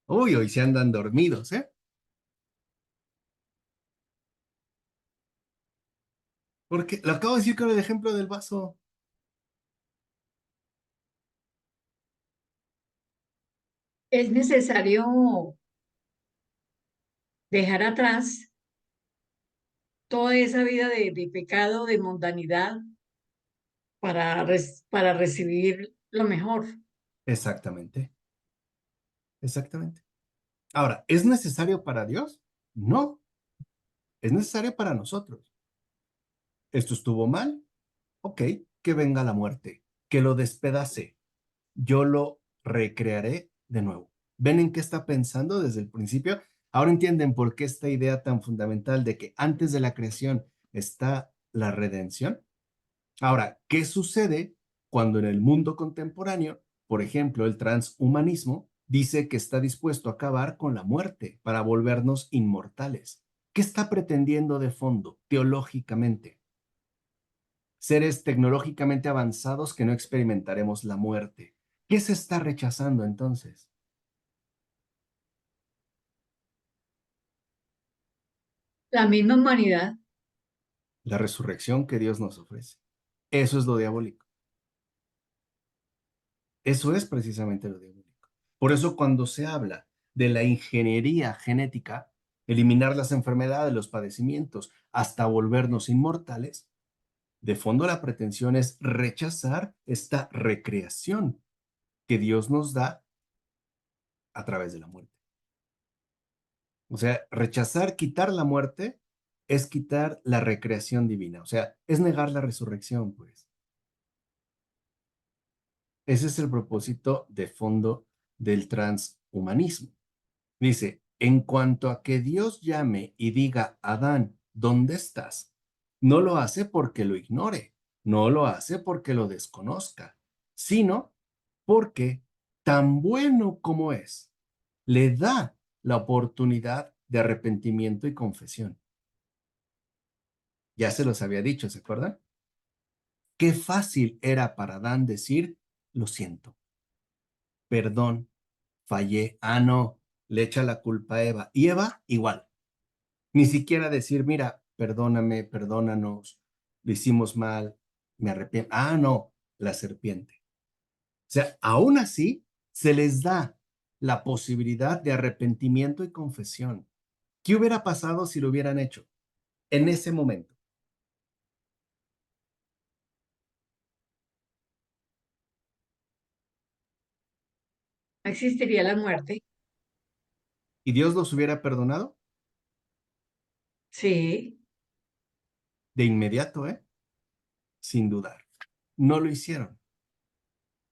Speaker 1: Uy, hoy se andan dormidos, ¿eh? Porque lo acabo de decir con el ejemplo del vaso.
Speaker 2: Es necesario dejar atrás toda esa vida de pecado, de mundanidad, para recibir lo mejor.
Speaker 1: Exactamente, exactamente. Ahora, ¿es necesario para Dios? No, es necesario para nosotros. ¿Esto estuvo mal? Ok, que venga la muerte, que lo despedace. Yo lo recrearé de nuevo. ¿Ven en qué está pensando desde el principio? Ahora entienden por qué esta idea tan fundamental de que antes de la creación está la redención. Ahora, ¿qué sucede cuando en el mundo contemporáneo, por ejemplo, el transhumanismo dice que está dispuesto a acabar con la muerte para volvernos inmortales? ¿Qué está pretendiendo de fondo, teológicamente? Seres tecnológicamente avanzados que no experimentaremos la muerte. ¿Qué se está rechazando entonces?
Speaker 2: La misma humanidad.
Speaker 1: La resurrección que Dios nos ofrece. Eso es lo diabólico. Eso es precisamente lo diabólico. Por eso cuando se habla de la ingeniería genética, eliminar las enfermedades, los padecimientos, hasta volvernos inmortales, de fondo la pretensión es rechazar esta recreación que Dios nos da a través de la muerte. O sea, rechazar, quitar la muerte es quitar la recreación divina. O sea, es negar la resurrección, pues. Ese es el propósito de fondo del transhumanismo. Dice, en cuanto a que Dios llame y diga, Adán, ¿dónde estás? No lo hace porque lo ignore, no lo hace porque lo desconozca, sino porque tan bueno como es, le da la oportunidad de arrepentimiento y confesión. Ya se los había dicho, ¿se acuerdan? Qué fácil era para Adán decir, lo siento, perdón, fallé, no, le echa la culpa a Eva. Y Eva igual. Ni siquiera decir, mira, perdóname, perdónanos, lo hicimos mal, me arrepiento. No, la serpiente. O sea, aún así se les da la posibilidad de arrepentimiento y confesión. ¿Qué hubiera pasado si lo hubieran hecho en ese momento?
Speaker 2: No existiría la muerte.
Speaker 1: ¿Y Dios los hubiera perdonado?
Speaker 2: Sí,
Speaker 1: De inmediato, ¿eh? Sin dudar. No lo hicieron.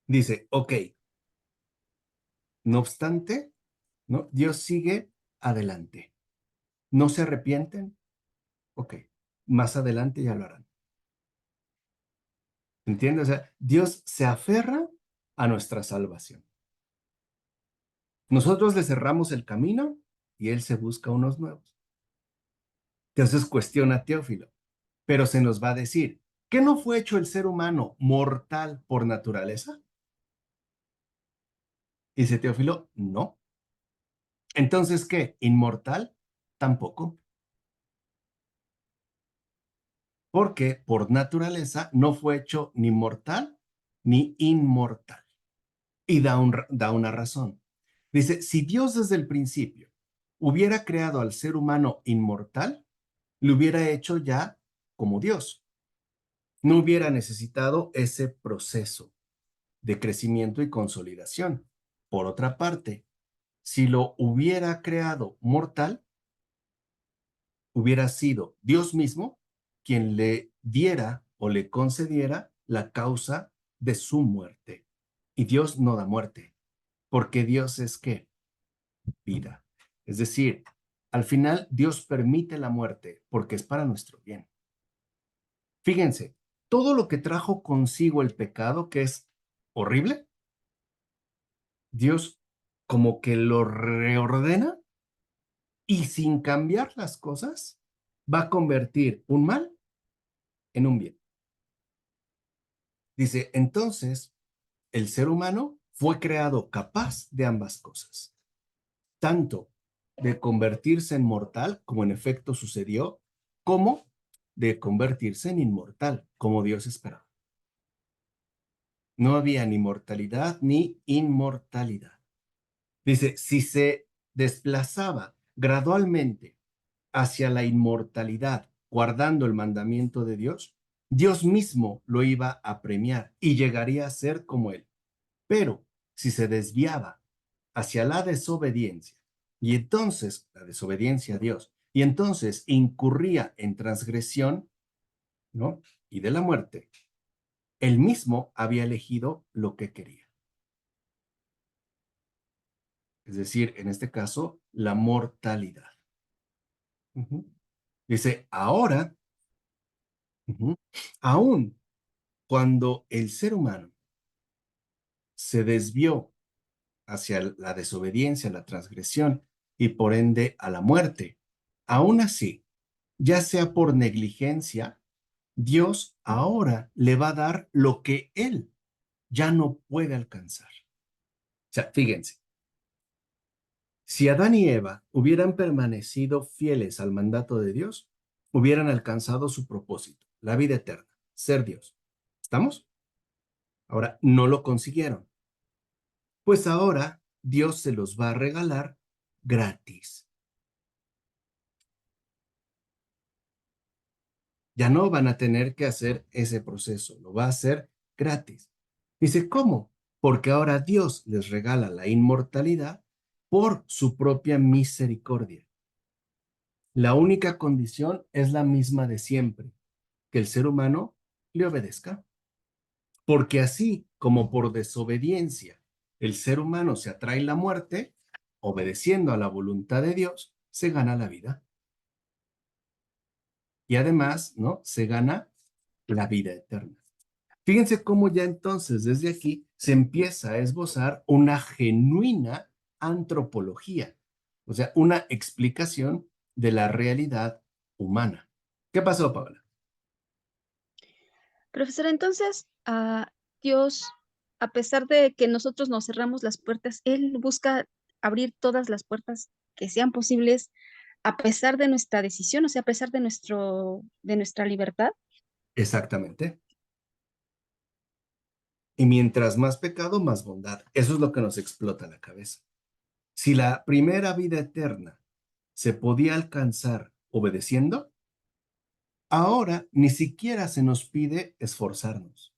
Speaker 1: Dice, ok, no obstante, ¿no? Dios sigue adelante. ¿No se arrepienten? Ok, más adelante ya lo harán. ¿Entiendes? O sea, Dios se aferra a nuestra salvación. Nosotros le cerramos el camino y Él se busca unos nuevos. Entonces cuestiona a Teófilo, pero se nos va a decir, ¿qué no fue hecho el ser humano mortal por naturaleza? Y dice Teófilo, no. Entonces, ¿qué? ¿Inmortal? Tampoco. Porque por naturaleza no fue hecho ni mortal ni inmortal. Y da una razón. Dice, si Dios desde el principio hubiera creado al ser humano inmortal, lo hubiera hecho ya como Dios. No hubiera necesitado ese proceso de crecimiento y consolidación. Por otra parte, si lo hubiera creado mortal, hubiera sido Dios mismo quien le diera o le concediera la causa de su muerte. Y Dios no da muerte, porque Dios es ¿qué? Vida. Es decir, al final Dios permite la muerte porque es para nuestro bien. Fíjense, todo lo que trajo consigo el pecado, que es horrible, Dios como que lo reordena y sin cambiar las cosas, va a convertir un mal en un bien. Dice, entonces, el ser humano fue creado capaz de ambas cosas, tanto de convertirse en mortal, como en efecto sucedió, como de convertirse en inmortal, como Dios esperaba. No había ni mortalidad ni inmortalidad. Dice, si se desplazaba gradualmente hacia la inmortalidad, guardando el mandamiento de Dios, Dios mismo lo iba a premiar y llegaría a ser como él. Pero si se desviaba hacia la desobediencia, y entonces la desobediencia a Dios, y entonces incurría en transgresión, ¿no? Y de la muerte, él mismo había elegido lo que quería. Es decir, en este caso, la mortalidad. Dice, ahora, aún cuando el ser humano se desvió hacia la desobediencia, la transgresión y por ende a la muerte, aún así, ya sea por negligencia, Dios ahora le va a dar lo que él ya no puede alcanzar. O sea, fíjense, si Adán y Eva hubieran permanecido fieles al mandato de Dios, hubieran alcanzado su propósito, la vida eterna, ser Dios. ¿Estamos? Ahora, no lo consiguieron. Pues ahora Dios se los va a regalar gratis. Ya no van a tener que hacer ese proceso, lo va a hacer gratis. Dice, ¿cómo? Porque ahora Dios les regala la inmortalidad por su propia misericordia. La única condición es la misma de siempre, que el ser humano le obedezca. Porque así como por desobediencia el ser humano se atrae la muerte, obedeciendo a la voluntad de Dios, se gana la vida. Y además, ¿no? Se gana la vida eterna. Fíjense cómo ya entonces desde aquí se empieza a esbozar una genuina antropología, o sea, una explicación de la realidad humana. ¿Qué pasó, Paola?
Speaker 3: Profesora, entonces, Dios, a pesar de que nosotros nos cerramos las puertas, Él busca abrir todas las puertas que sean posibles a pesar de nuestra decisión, o sea, a pesar de de nuestra libertad.
Speaker 1: Exactamente. Y mientras más pecado, más bondad. Eso es lo que nos explota la cabeza. Si la primera vida eterna se podía alcanzar obedeciendo, ahora ni siquiera se nos pide esforzarnos,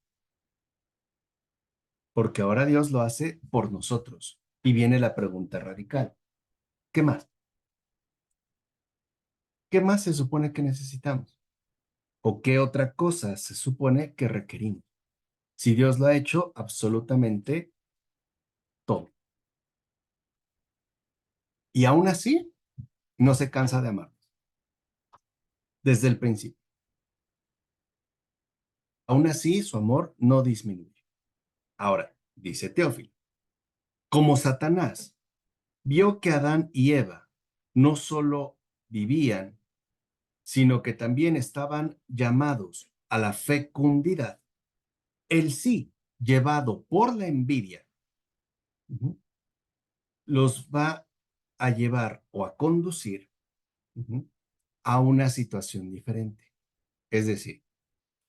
Speaker 1: porque ahora Dios lo hace por nosotros. Y viene la pregunta radical. ¿Qué más? ¿Qué más se supone que necesitamos? ¿O qué otra cosa se supone que requerimos? Si Dios lo ha hecho absolutamente todo. Y aún así, no se cansa de amarnos desde el principio. Aún así, su amor no disminuye. Ahora, dice Teófilo, como Satanás vio que Adán y Eva no solo vivían, sino que también estaban llamados a la fecundidad, el sí, llevado por la envidia, los va a llevar o a conducir a una situación diferente. Es decir,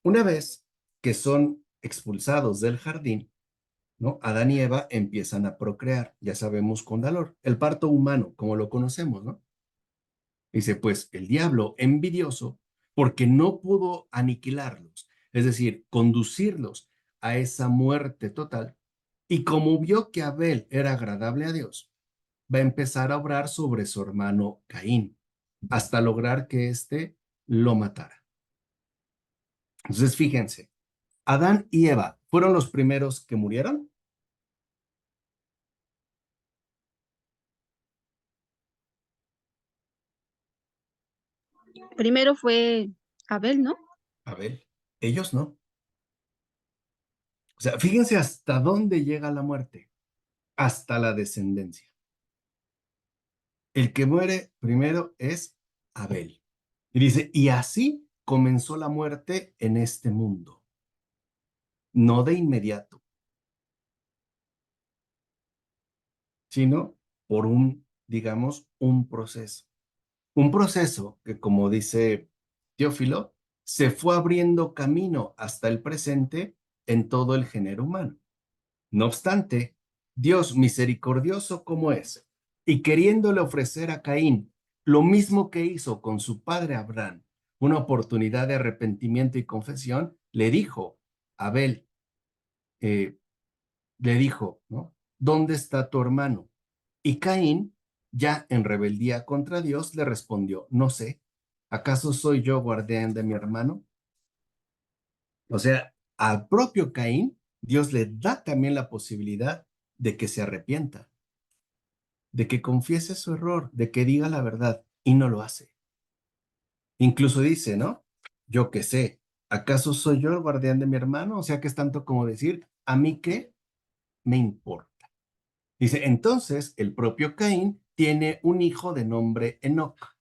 Speaker 1: una vez que son expulsados del jardín, ¿no? Adán y Eva empiezan a procrear, ya sabemos con dolor, el parto humano, como lo conocemos, ¿no? Dice, pues el diablo envidioso, porque no pudo aniquilarlos, es decir, conducirlos a esa muerte total, y como vio que Abel era agradable a Dios, va a empezar a obrar sobre su hermano Caín, hasta lograr que éste lo matara. Entonces, fíjense, Adán y Eva fueron los primeros que murieron.
Speaker 3: Primero fue Abel, ¿no?
Speaker 1: Abel, ellos no. O sea, fíjense hasta dónde llega la muerte, hasta la descendencia. El que muere primero es Abel. Y dice, y así comenzó la muerte en este mundo, no de inmediato, sino por un, digamos, un proceso. Un proceso que, como dice Teófilo, se fue abriendo camino hasta el presente en todo el género humano. No obstante, Dios misericordioso como es, y queriéndole ofrecer a Caín lo mismo que hizo con su padre Abraham, una oportunidad de arrepentimiento y confesión, le dijo, Abel, eh, le dijo, ¿no? ¿Dónde está tu hermano? Y Caín, ya en rebeldía contra Dios, le respondió, no sé, ¿acaso soy yo guardián de mi hermano? O sea, al propio Caín, Dios le da también la posibilidad de que se arrepienta, de que confiese su error, de que diga la verdad, y no lo hace. Incluso dice, ¿no? Yo qué sé, ¿acaso soy yo el guardián de mi hermano? O sea, que es tanto como decir, ¿a mí qué me importa? Dice, entonces el propio Caín tiene un hijo de nombre Enoc,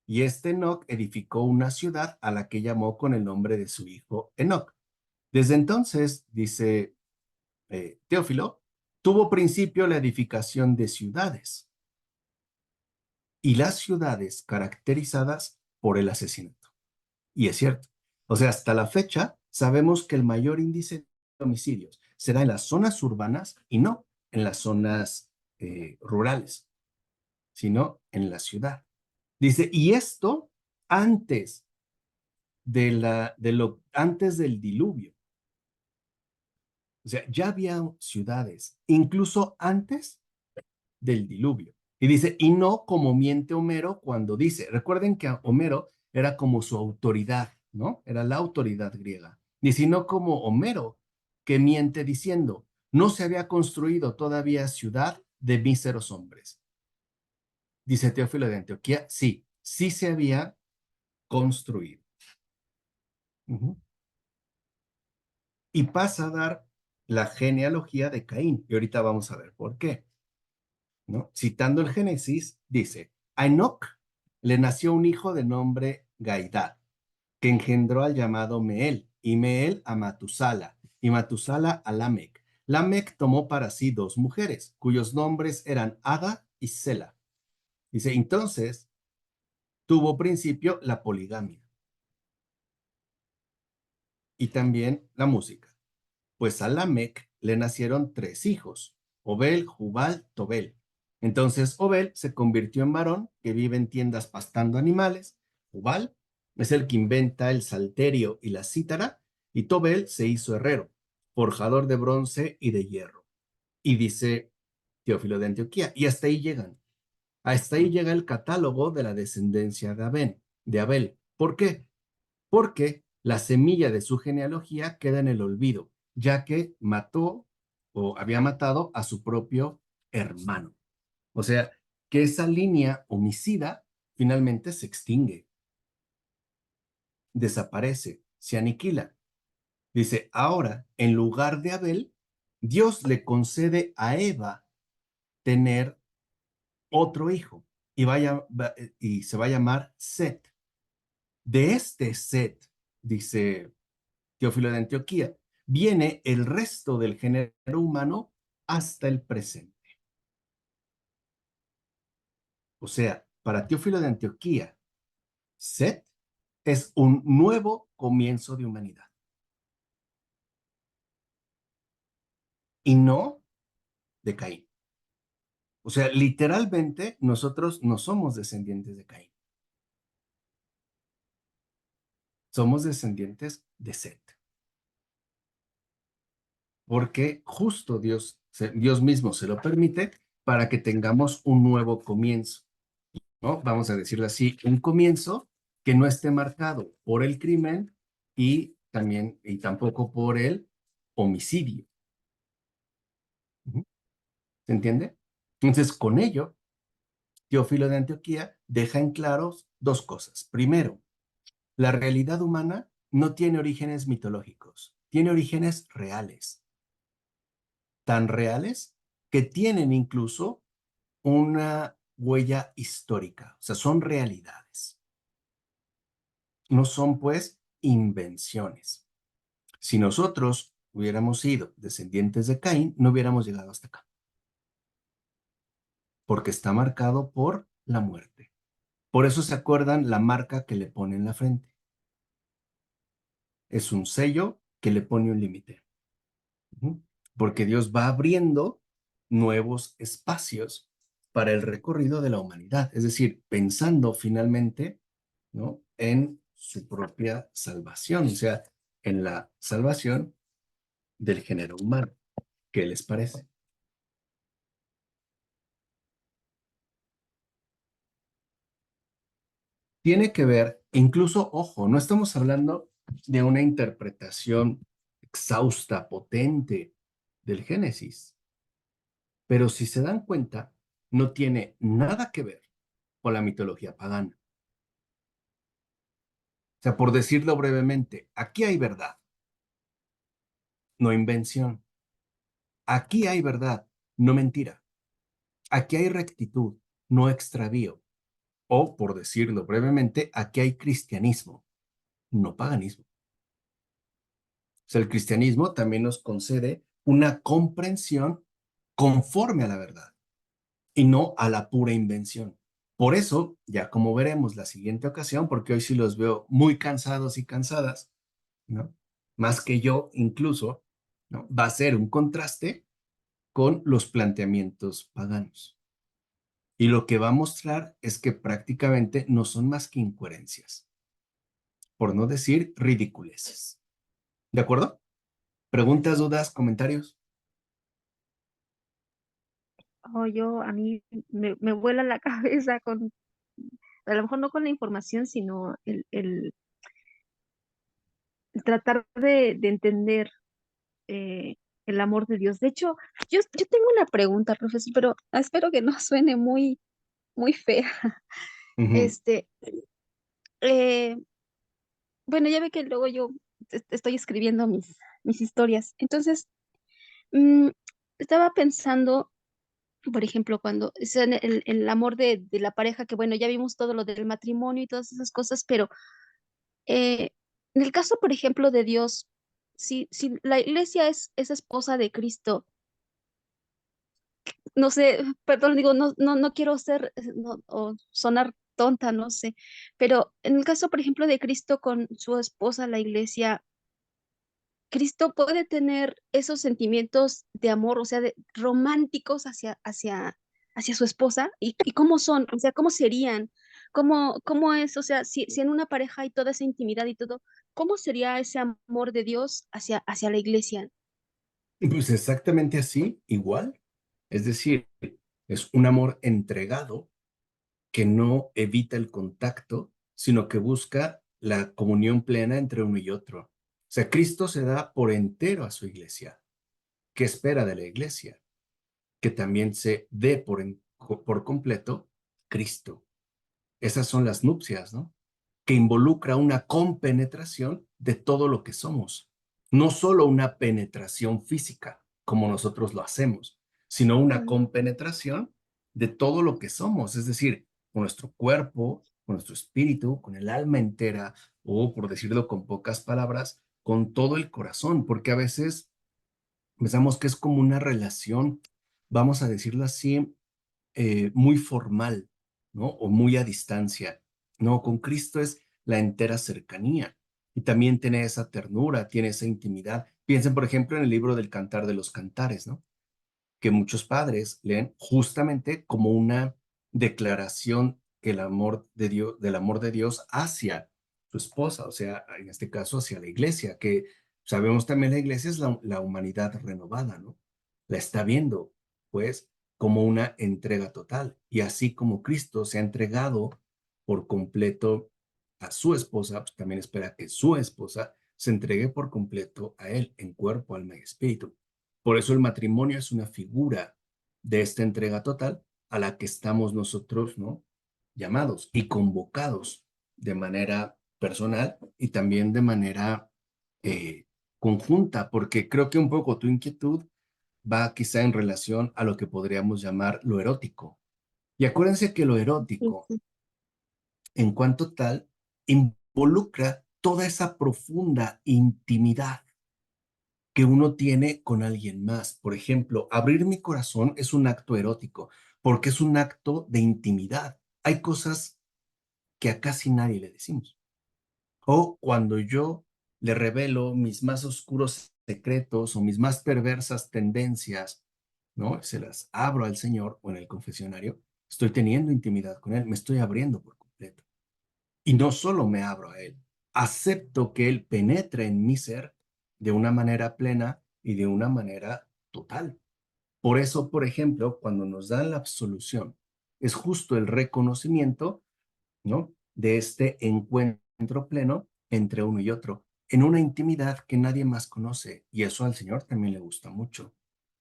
Speaker 1: y este Enoc edificó una ciudad a la que llamó con el nombre de su hijo Enoc. Desde entonces, dice Teófilo, tuvo principio la edificación de ciudades y las ciudades caracterizadas por el asesinato. Y es cierto. O sea, hasta la fecha sabemos que el mayor índice de homicidios será en las zonas urbanas y no en las zonas rurales, sino en la ciudad. Dice, y esto antes antes del diluvio. O sea, ya había ciudades, incluso antes del diluvio. Y dice, y no como miente Homero cuando dice, recuerden que Homero era como su autoridad, ¿no? Era la autoridad griega. Y sino como Homero, que miente diciendo, no se había construido todavía ciudad de míseros hombres. Dice Teófilo de Antioquía, sí, sí se había construido. Uh-huh. Y pasa a dar la genealogía de Caín. Y ahorita vamos a ver por qué. ¿No? Citando el Génesis, dice, a Enoc le nació un hijo de nombre Gaidad, que engendró al llamado Meel, y Meel a Matusala, y Matusala a Lamec. Lamec tomó para sí dos mujeres, cuyos nombres eran Ada y Sela. Dice, entonces tuvo principio la poligamia y también la música. Pues a Lamec le nacieron tres hijos, Obel, Jubal, Tobel. Entonces Obel se convirtió en varón que vive en tiendas pastando animales. Jubal es el que inventa el salterio y la cítara, y Tobel se hizo herrero, forjador de bronce y de hierro. Y dice Teófilo de Antioquía, y hasta ahí llegan. Hasta ahí llega el catálogo de la descendencia de Abel. ¿Por qué? Porque la semilla de su genealogía queda en el olvido, ya que mató o había matado a su propio hermano. O sea, que esa línea homicida finalmente se extingue, desaparece, se aniquila. Dice, ahora, en lugar de Abel, Dios le concede a Eva tener otro hijo y se va a llamar Set. De este Set, dice Teófilo de Antioquía, viene el resto del género humano hasta el presente. O sea, para Teófilo de Antioquía, Set es un nuevo comienzo de humanidad. Y no de Caín. O sea, literalmente nosotros no somos descendientes de Caín. somos descendientes de Set. Porque justo Dios mismo se lo permite para que tengamos un nuevo comienzo, ¿no? Vamos a decirlo así, un comienzo que no esté marcado por el crimen y tampoco por el homicidio. ¿Se entiende? Entonces, con ello, Teófilo de Antioquía deja en claro dos cosas. Primero, la realidad humana no tiene orígenes mitológicos, tiene orígenes reales, tan reales que tienen incluso una huella histórica, o sea, son realidades. No son, pues, invenciones. Si nosotros hubiéramos sido descendientes de Caín, no hubiéramos llegado hasta acá, porque está marcado por la muerte. Por eso se acuerdan la marca que le pone en la frente. Es un sello que le pone un límite. Porque Dios va abriendo nuevos espacios para el recorrido de la humanidad, es decir, pensando finalmente, ¿no?, en su propia salvación, o sea, en la salvación del género humano. ¿Qué les parece? Tiene que ver, incluso, ojo, no estamos hablando de una interpretación exhausta, potente del Génesis, pero si se dan cuenta, no tiene nada que ver con la mitología pagana. O sea, por decirlo brevemente, aquí hay verdad, no invención. Aquí hay verdad, no mentira. Aquí hay rectitud, no extravío. O, por decirlo brevemente, aquí hay cristianismo, no paganismo. O sea, el cristianismo también nos concede una comprensión conforme a la verdad y no a la pura invención. Por eso, ya como veremos la siguiente ocasión, porque hoy sí los veo muy cansados y cansadas, ¿no? Más que yo incluso, ¿no?, va a ser un contraste con los planteamientos paganos. Y lo que va a mostrar es que prácticamente no son más que incoherencias, por no decir ridiculeces. ¿De acuerdo? ¿Preguntas, dudas, comentarios?
Speaker 3: A mí me vuela la cabeza a lo mejor no con la información, sino el tratar de entender el amor de Dios. De hecho, yo tengo una pregunta, profesor, pero espero que no suene muy fea.
Speaker 1: Ujú.
Speaker 3: Este, eh, bueno, ya ve que luego yo estoy escribiendo mis historias. Entonces, mm, estaba pensando, por ejemplo, cuando es en el amor de la pareja, que bueno, ya vimos todo lo del matrimonio y todas esas cosas, pero eh, en el caso, por ejemplo, de Dios, si la iglesia es esposa de Cristo, no sé, perdón, digo, no quiero ser o sonar tonta, no sé, pero en el caso, por ejemplo, de Cristo con su esposa, la iglesia, Cristo puede tener esos sentimientos de amor, o sea, románticos hacia su esposa, y cómo son, o sea, cómo serían, cómo es, o sea, si en una pareja hay toda esa intimidad y todo, ¿cómo sería ese amor de Dios hacia la iglesia?
Speaker 1: Pues exactamente así, igual. Es decir, es un amor entregado que no evita el contacto, sino que busca la comunión plena entre uno y otro. O sea, Cristo se da por entero a su iglesia. ¿Qué espera de la iglesia? Que también se dé por completo Cristo. Esas son las nupcias, ¿no? Que involucra una compenetración de todo lo que somos. No solo una penetración física, como nosotros lo hacemos, sino una
Speaker 3: Mm.
Speaker 1: compenetración de todo lo que somos, es decir, con nuestro cuerpo, con nuestro espíritu, con el alma entera, o por decirlo con pocas palabras, con todo el corazón, porque a veces pensamos que es como una relación, vamos a decirlo así, muy formal, ¿no? O muy a distancia. No, con Cristo es la entera cercanía y también tiene esa ternura, tiene esa intimidad. Piensen, por ejemplo, en el libro del Cantar de los Cantares, ¿no?, que muchos padres leen justamente como una declaración que el amor de Dios, del amor de Dios hacia su esposa, o sea, en este caso hacia la iglesia, que sabemos también la iglesia es la humanidad renovada, ¿no? La está viendo, pues, como una entrega total. Y así como Cristo se ha entregado por completo a su esposa, pues también espera que su esposa se entregue por completo a él en cuerpo, alma y espíritu. Por eso el matrimonio es una figura de esta entrega total a la que estamos nosotros, ¿no? Llamados y convocados de manera personal y también de manera conjunta, porque creo que un poco tu inquietud va quizá en relación a lo que podríamos llamar lo erótico. Y acuérdense que lo
Speaker 3: Sí,
Speaker 1: erótico,
Speaker 3: sí.
Speaker 1: en cuanto tal, involucra toda esa profunda intimidad que uno tiene con alguien más. Por ejemplo, abrir mi corazón es un acto erótico, porque es un acto de intimidad. Hay cosas que a casi nadie le decimos. O cuando yo le revelo mis más oscuros secretos o mis más perversas tendencias, ¿no? Se las abro al Señor o en el confesionario, estoy teniendo intimidad con Él, me estoy abriendo por completo. Y no solo me abro a Él, acepto que Él penetre en mi ser de una manera plena y de una manera total. Por eso, por ejemplo, cuando nos dan la absolución, es justo el reconocimiento, ¿no? De este encuentro pleno entre uno y otro, en una intimidad que nadie más conoce. Y eso al Señor también le gusta mucho.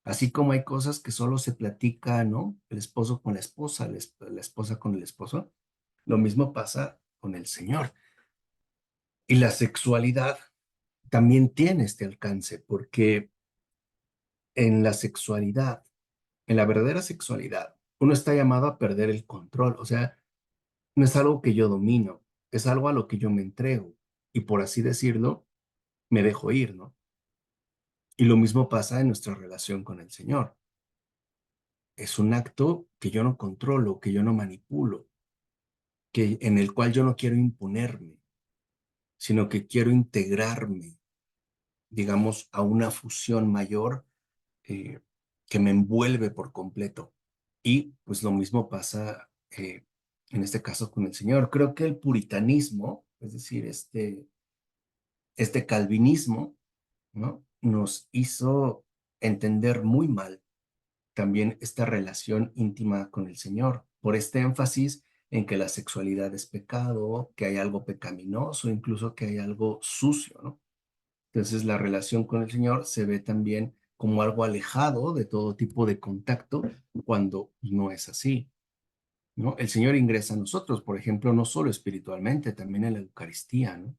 Speaker 1: Así como hay cosas que solo se platica, ¿no? El esposo con la esposa, la esposa con el esposo. Lo mismo pasa con el Señor. Y la sexualidad también tiene este alcance, porque en la sexualidad, en la verdadera sexualidad, uno está llamado a perder el control. O sea, no es algo que yo domino, es algo a lo que yo me entrego. Y por así decirlo, me dejo ir, ¿no? Y lo mismo pasa en nuestra relación con el Señor. Es un acto que yo no controlo, que yo no manipulo, en el cual yo no quiero imponerme, sino que quiero integrarme, digamos, a una fusión mayor eh, que me envuelve por completo. Y pues lo mismo pasa en este caso con el Señor. Creo que el puritanismo, es decir, este calvinismo, ¿no? Nos hizo entender muy mal también esta relación íntima con el Señor, por este énfasis en que la sexualidad es pecado, que hay algo pecaminoso, incluso que hay algo sucio, ¿no? Entonces la relación con el Señor se ve también como algo alejado de todo tipo de contacto cuando no es así, ¿no? El Señor ingresa a nosotros, por ejemplo, no solo espiritualmente, también en la Eucaristía, ¿no?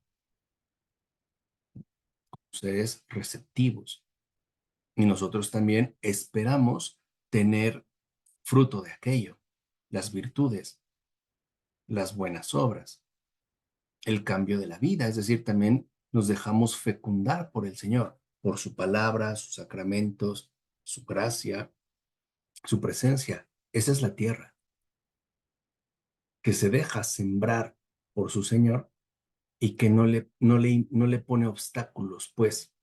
Speaker 1: Ustedes receptivos. Y nosotros también esperamos tener fruto de aquello, las virtudes, las buenas obras, el cambio de la vida, es decir, también nos dejamos fecundar por el Señor, por su palabra, sus sacramentos, su gracia, su presencia. Esa es la tierra, que se deja sembrar por su Señor y que no le pone obstáculos, pues,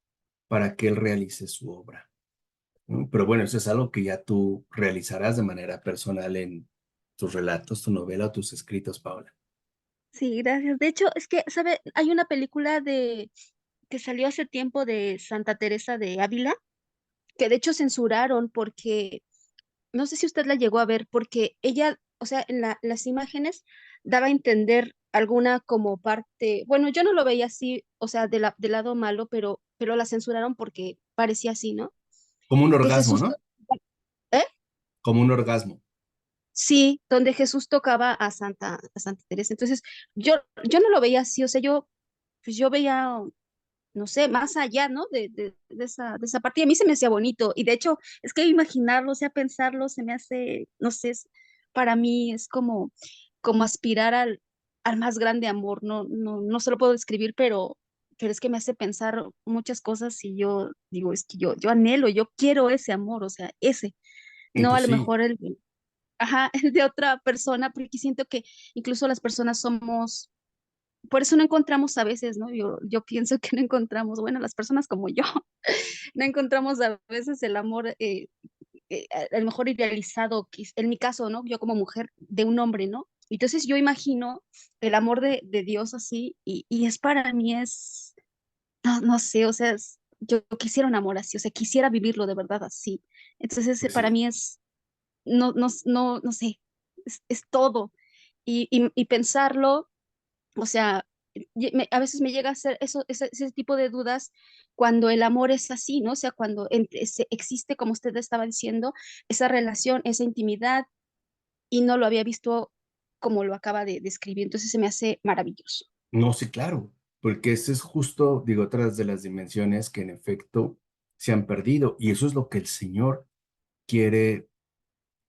Speaker 1: para que Él realice su obra, ¿no? Pero bueno, eso es algo que ya tú realizarás de manera personal en tus relatos, tu novela o tus escritos, Paula.
Speaker 3: Sí, gracias. De hecho, es que, ¿sabe? Hay una película que salió hace tiempo de Santa Teresa de Ávila, que de hecho censuraron porque, no sé si usted la llegó a ver, porque ella, o sea, en las imágenes daba a entender alguna como parte, bueno, yo no lo veía así, o sea, del lado malo, pero la censuraron porque parecía así, ¿no?
Speaker 1: Como un
Speaker 3: Que
Speaker 1: orgasmo,
Speaker 3: Jesús,
Speaker 1: ¿no?
Speaker 3: ¿eh?
Speaker 1: Como un orgasmo.
Speaker 3: Sí, donde Jesús tocaba a Santa Teresa. Entonces, yo no lo veía así, o sea, pues yo veía, no sé, más allá, ¿no? De esa parte. Y a mí se me hacía bonito. Y de hecho, es que imaginarlo, o sea, pensarlo, se me hace, no sé, para mí es como aspirar al más grande amor. No se lo puedo describir, pero es que me hace pensar muchas cosas y yo digo, es que yo anhelo, yo quiero ese amor, o sea, ese,
Speaker 1: Y
Speaker 3: no a
Speaker 1: pues
Speaker 3: lo
Speaker 1: sí,
Speaker 3: mejor ajá, el de otra persona, porque siento que incluso las personas somos, por eso no encontramos a veces, ¿no? Yo pienso que no encontramos, bueno, las personas como yo, no encontramos a veces el amor, a lo mejor idealizado, en mi caso, ¿no? Yo como mujer de un hombre, ¿no? Entonces yo imagino el amor de Dios así y es para mí es, no, no sé, o sea, yo quisiera un amor así, o sea, quisiera vivirlo de verdad así. Entonces
Speaker 1: Pues
Speaker 3: para
Speaker 1: sí.
Speaker 3: mí es, no sé, es todo. Y pensarlo, o sea, a veces me llega a hacer ese tipo de dudas cuando el amor es así, ¿no? O sea, cuando existe, como usted estaba diciendo, esa relación, esa intimidad, y no lo había visto como lo acaba de describir. Entonces se me hace maravilloso.
Speaker 1: No, sí, claro, porque ese es justo, digo, otras de las dimensiones que en efecto se han perdido y eso es lo que el Señor quiere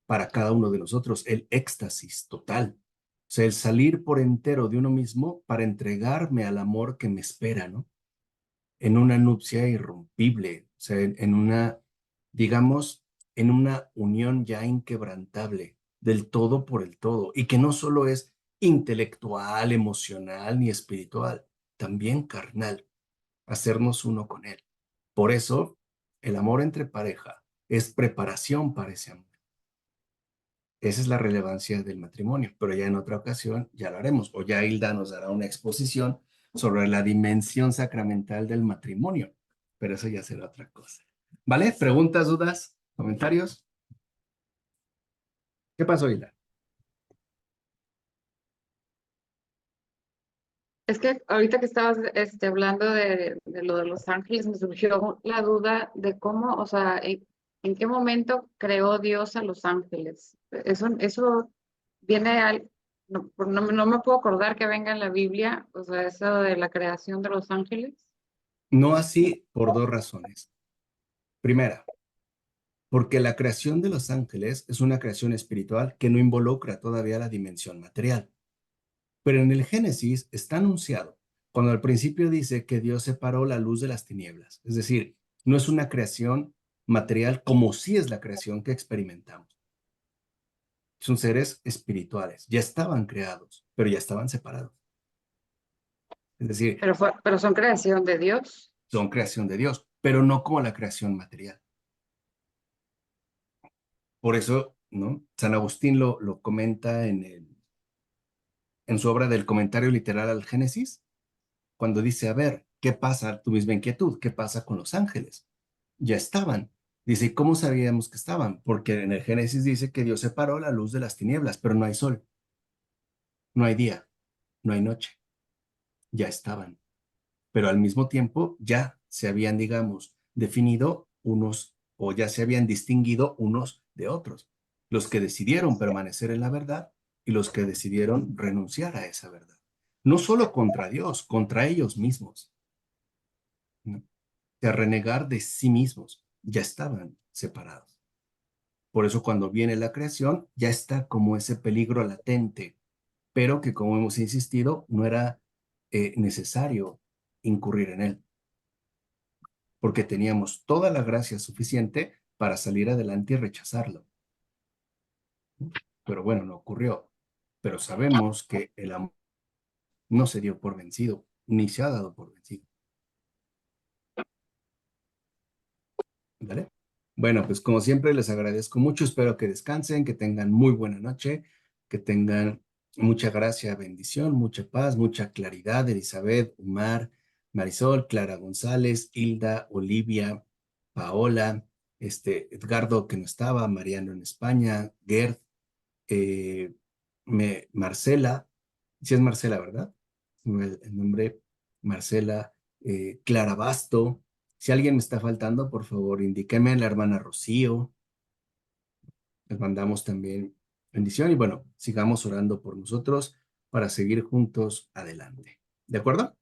Speaker 1: para cada uno de nosotros, el éxtasis total. O sea, el salir por entero de uno mismo para entregarme al amor que me espera, ¿no? En una nupcia irrompible, o sea, en una, digamos, en una unión ya inquebrantable, del todo por el todo, y que no solo es intelectual, emocional ni espiritual, también carnal, hacernos uno con él. Por eso, el amor entre pareja es preparación para ese amor. Esa es la relevancia del matrimonio, pero ya en otra ocasión ya lo haremos, o ya Hilda nos dará una exposición sobre la dimensión sacramental del matrimonio, pero eso ya será otra cosa. ¿Vale? ¿Preguntas, dudas, comentarios? ¿Qué pasó, Hilda?
Speaker 4: Es que ahorita que estabas hablando de lo de los ángeles, me surgió la duda de cómo, o sea, en qué momento creó Dios a los ángeles. Eso viene al, no me puedo acordar que venga en la Biblia, o sea, eso de la creación de los ángeles.
Speaker 1: No así por dos razones. Primera, porque la creación de los ángeles es una creación espiritual que no involucra todavía la dimensión material. Pero en el Génesis está anunciado, cuando al principio dice que Dios separó la luz de las tinieblas. Es decir, no es una creación material como sí es la creación que experimentamos. Son seres espirituales, ya estaban creados, pero ya estaban separados. Es decir,
Speaker 4: Pero son creación de Dios.
Speaker 1: son creación de Dios, pero no como la creación material. Por eso, ¿no? San Agustín lo comenta en su obra del comentario literal al Génesis, cuando dice, a ver, ¿qué pasa? Tu misma inquietud, ¿qué pasa con los ángeles? Ya estaban. Dice, ¿y cómo sabíamos que estaban? Porque en el Génesis dice que Dios separó la luz de las tinieblas, pero no hay sol, no hay día, no hay noche. Ya estaban. Pero al mismo tiempo ya se habían, digamos, definido unos o ya se habían distinguido unos de otros. Los que decidieron permanecer en la verdad y los que decidieron renunciar a esa verdad. No solo contra Dios, contra ellos mismos. ¿No? De renegar de sí mismos. Ya estaban separados. Por eso cuando viene la creación ya está como ese peligro latente, pero que como hemos insistido no era necesario incurrir en él, porque teníamos toda la gracia suficiente para salir adelante y rechazarlo. Pero bueno, no ocurrió. Pero sabemos que el amor no se dio por vencido, ni se ha dado por vencido. ¿Vale? Bueno, pues como siempre les agradezco mucho, espero que descansen, que tengan muy buena noche, que tengan mucha gracia, bendición, mucha paz, mucha claridad. Elizabeth, Umar, Marisol, Clara González, Hilda, Olivia, Paola, Edgardo que no estaba, Mariano en España, Gerd, eh, Marcela, sí es Marcela, ¿verdad? El nombre, Marcela, Clara Basto. Si alguien me está faltando, por favor, indíqueme, la hermana Rocío. Les mandamos también bendición y bueno, sigamos orando por nosotros para seguir juntos adelante. ¿De acuerdo?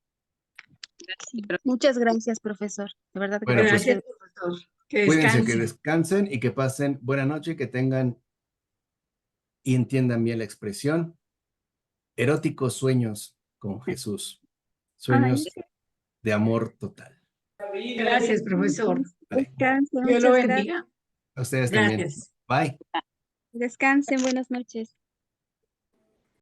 Speaker 3: Sí. Muchas gracias, profesor. De verdad,
Speaker 1: Bueno,
Speaker 3: gracias.
Speaker 1: pues
Speaker 2: Gracias, profesor. Que
Speaker 1: cuídense, que
Speaker 2: descanse.
Speaker 1: descansen y que pasen buena noche, que tengan y entiendan bien la expresión, eróticos sueños con Jesús,
Speaker 3: Ay,
Speaker 1: sueños de amor total.
Speaker 2: Gracias, profesor.
Speaker 1: Vale.
Speaker 3: descansen,
Speaker 2: Dios lo
Speaker 3: muchas gracias.
Speaker 2: bendiga.
Speaker 1: A ustedes también.
Speaker 2: Gracias.
Speaker 1: Bye.
Speaker 3: Descansen, buenas noches.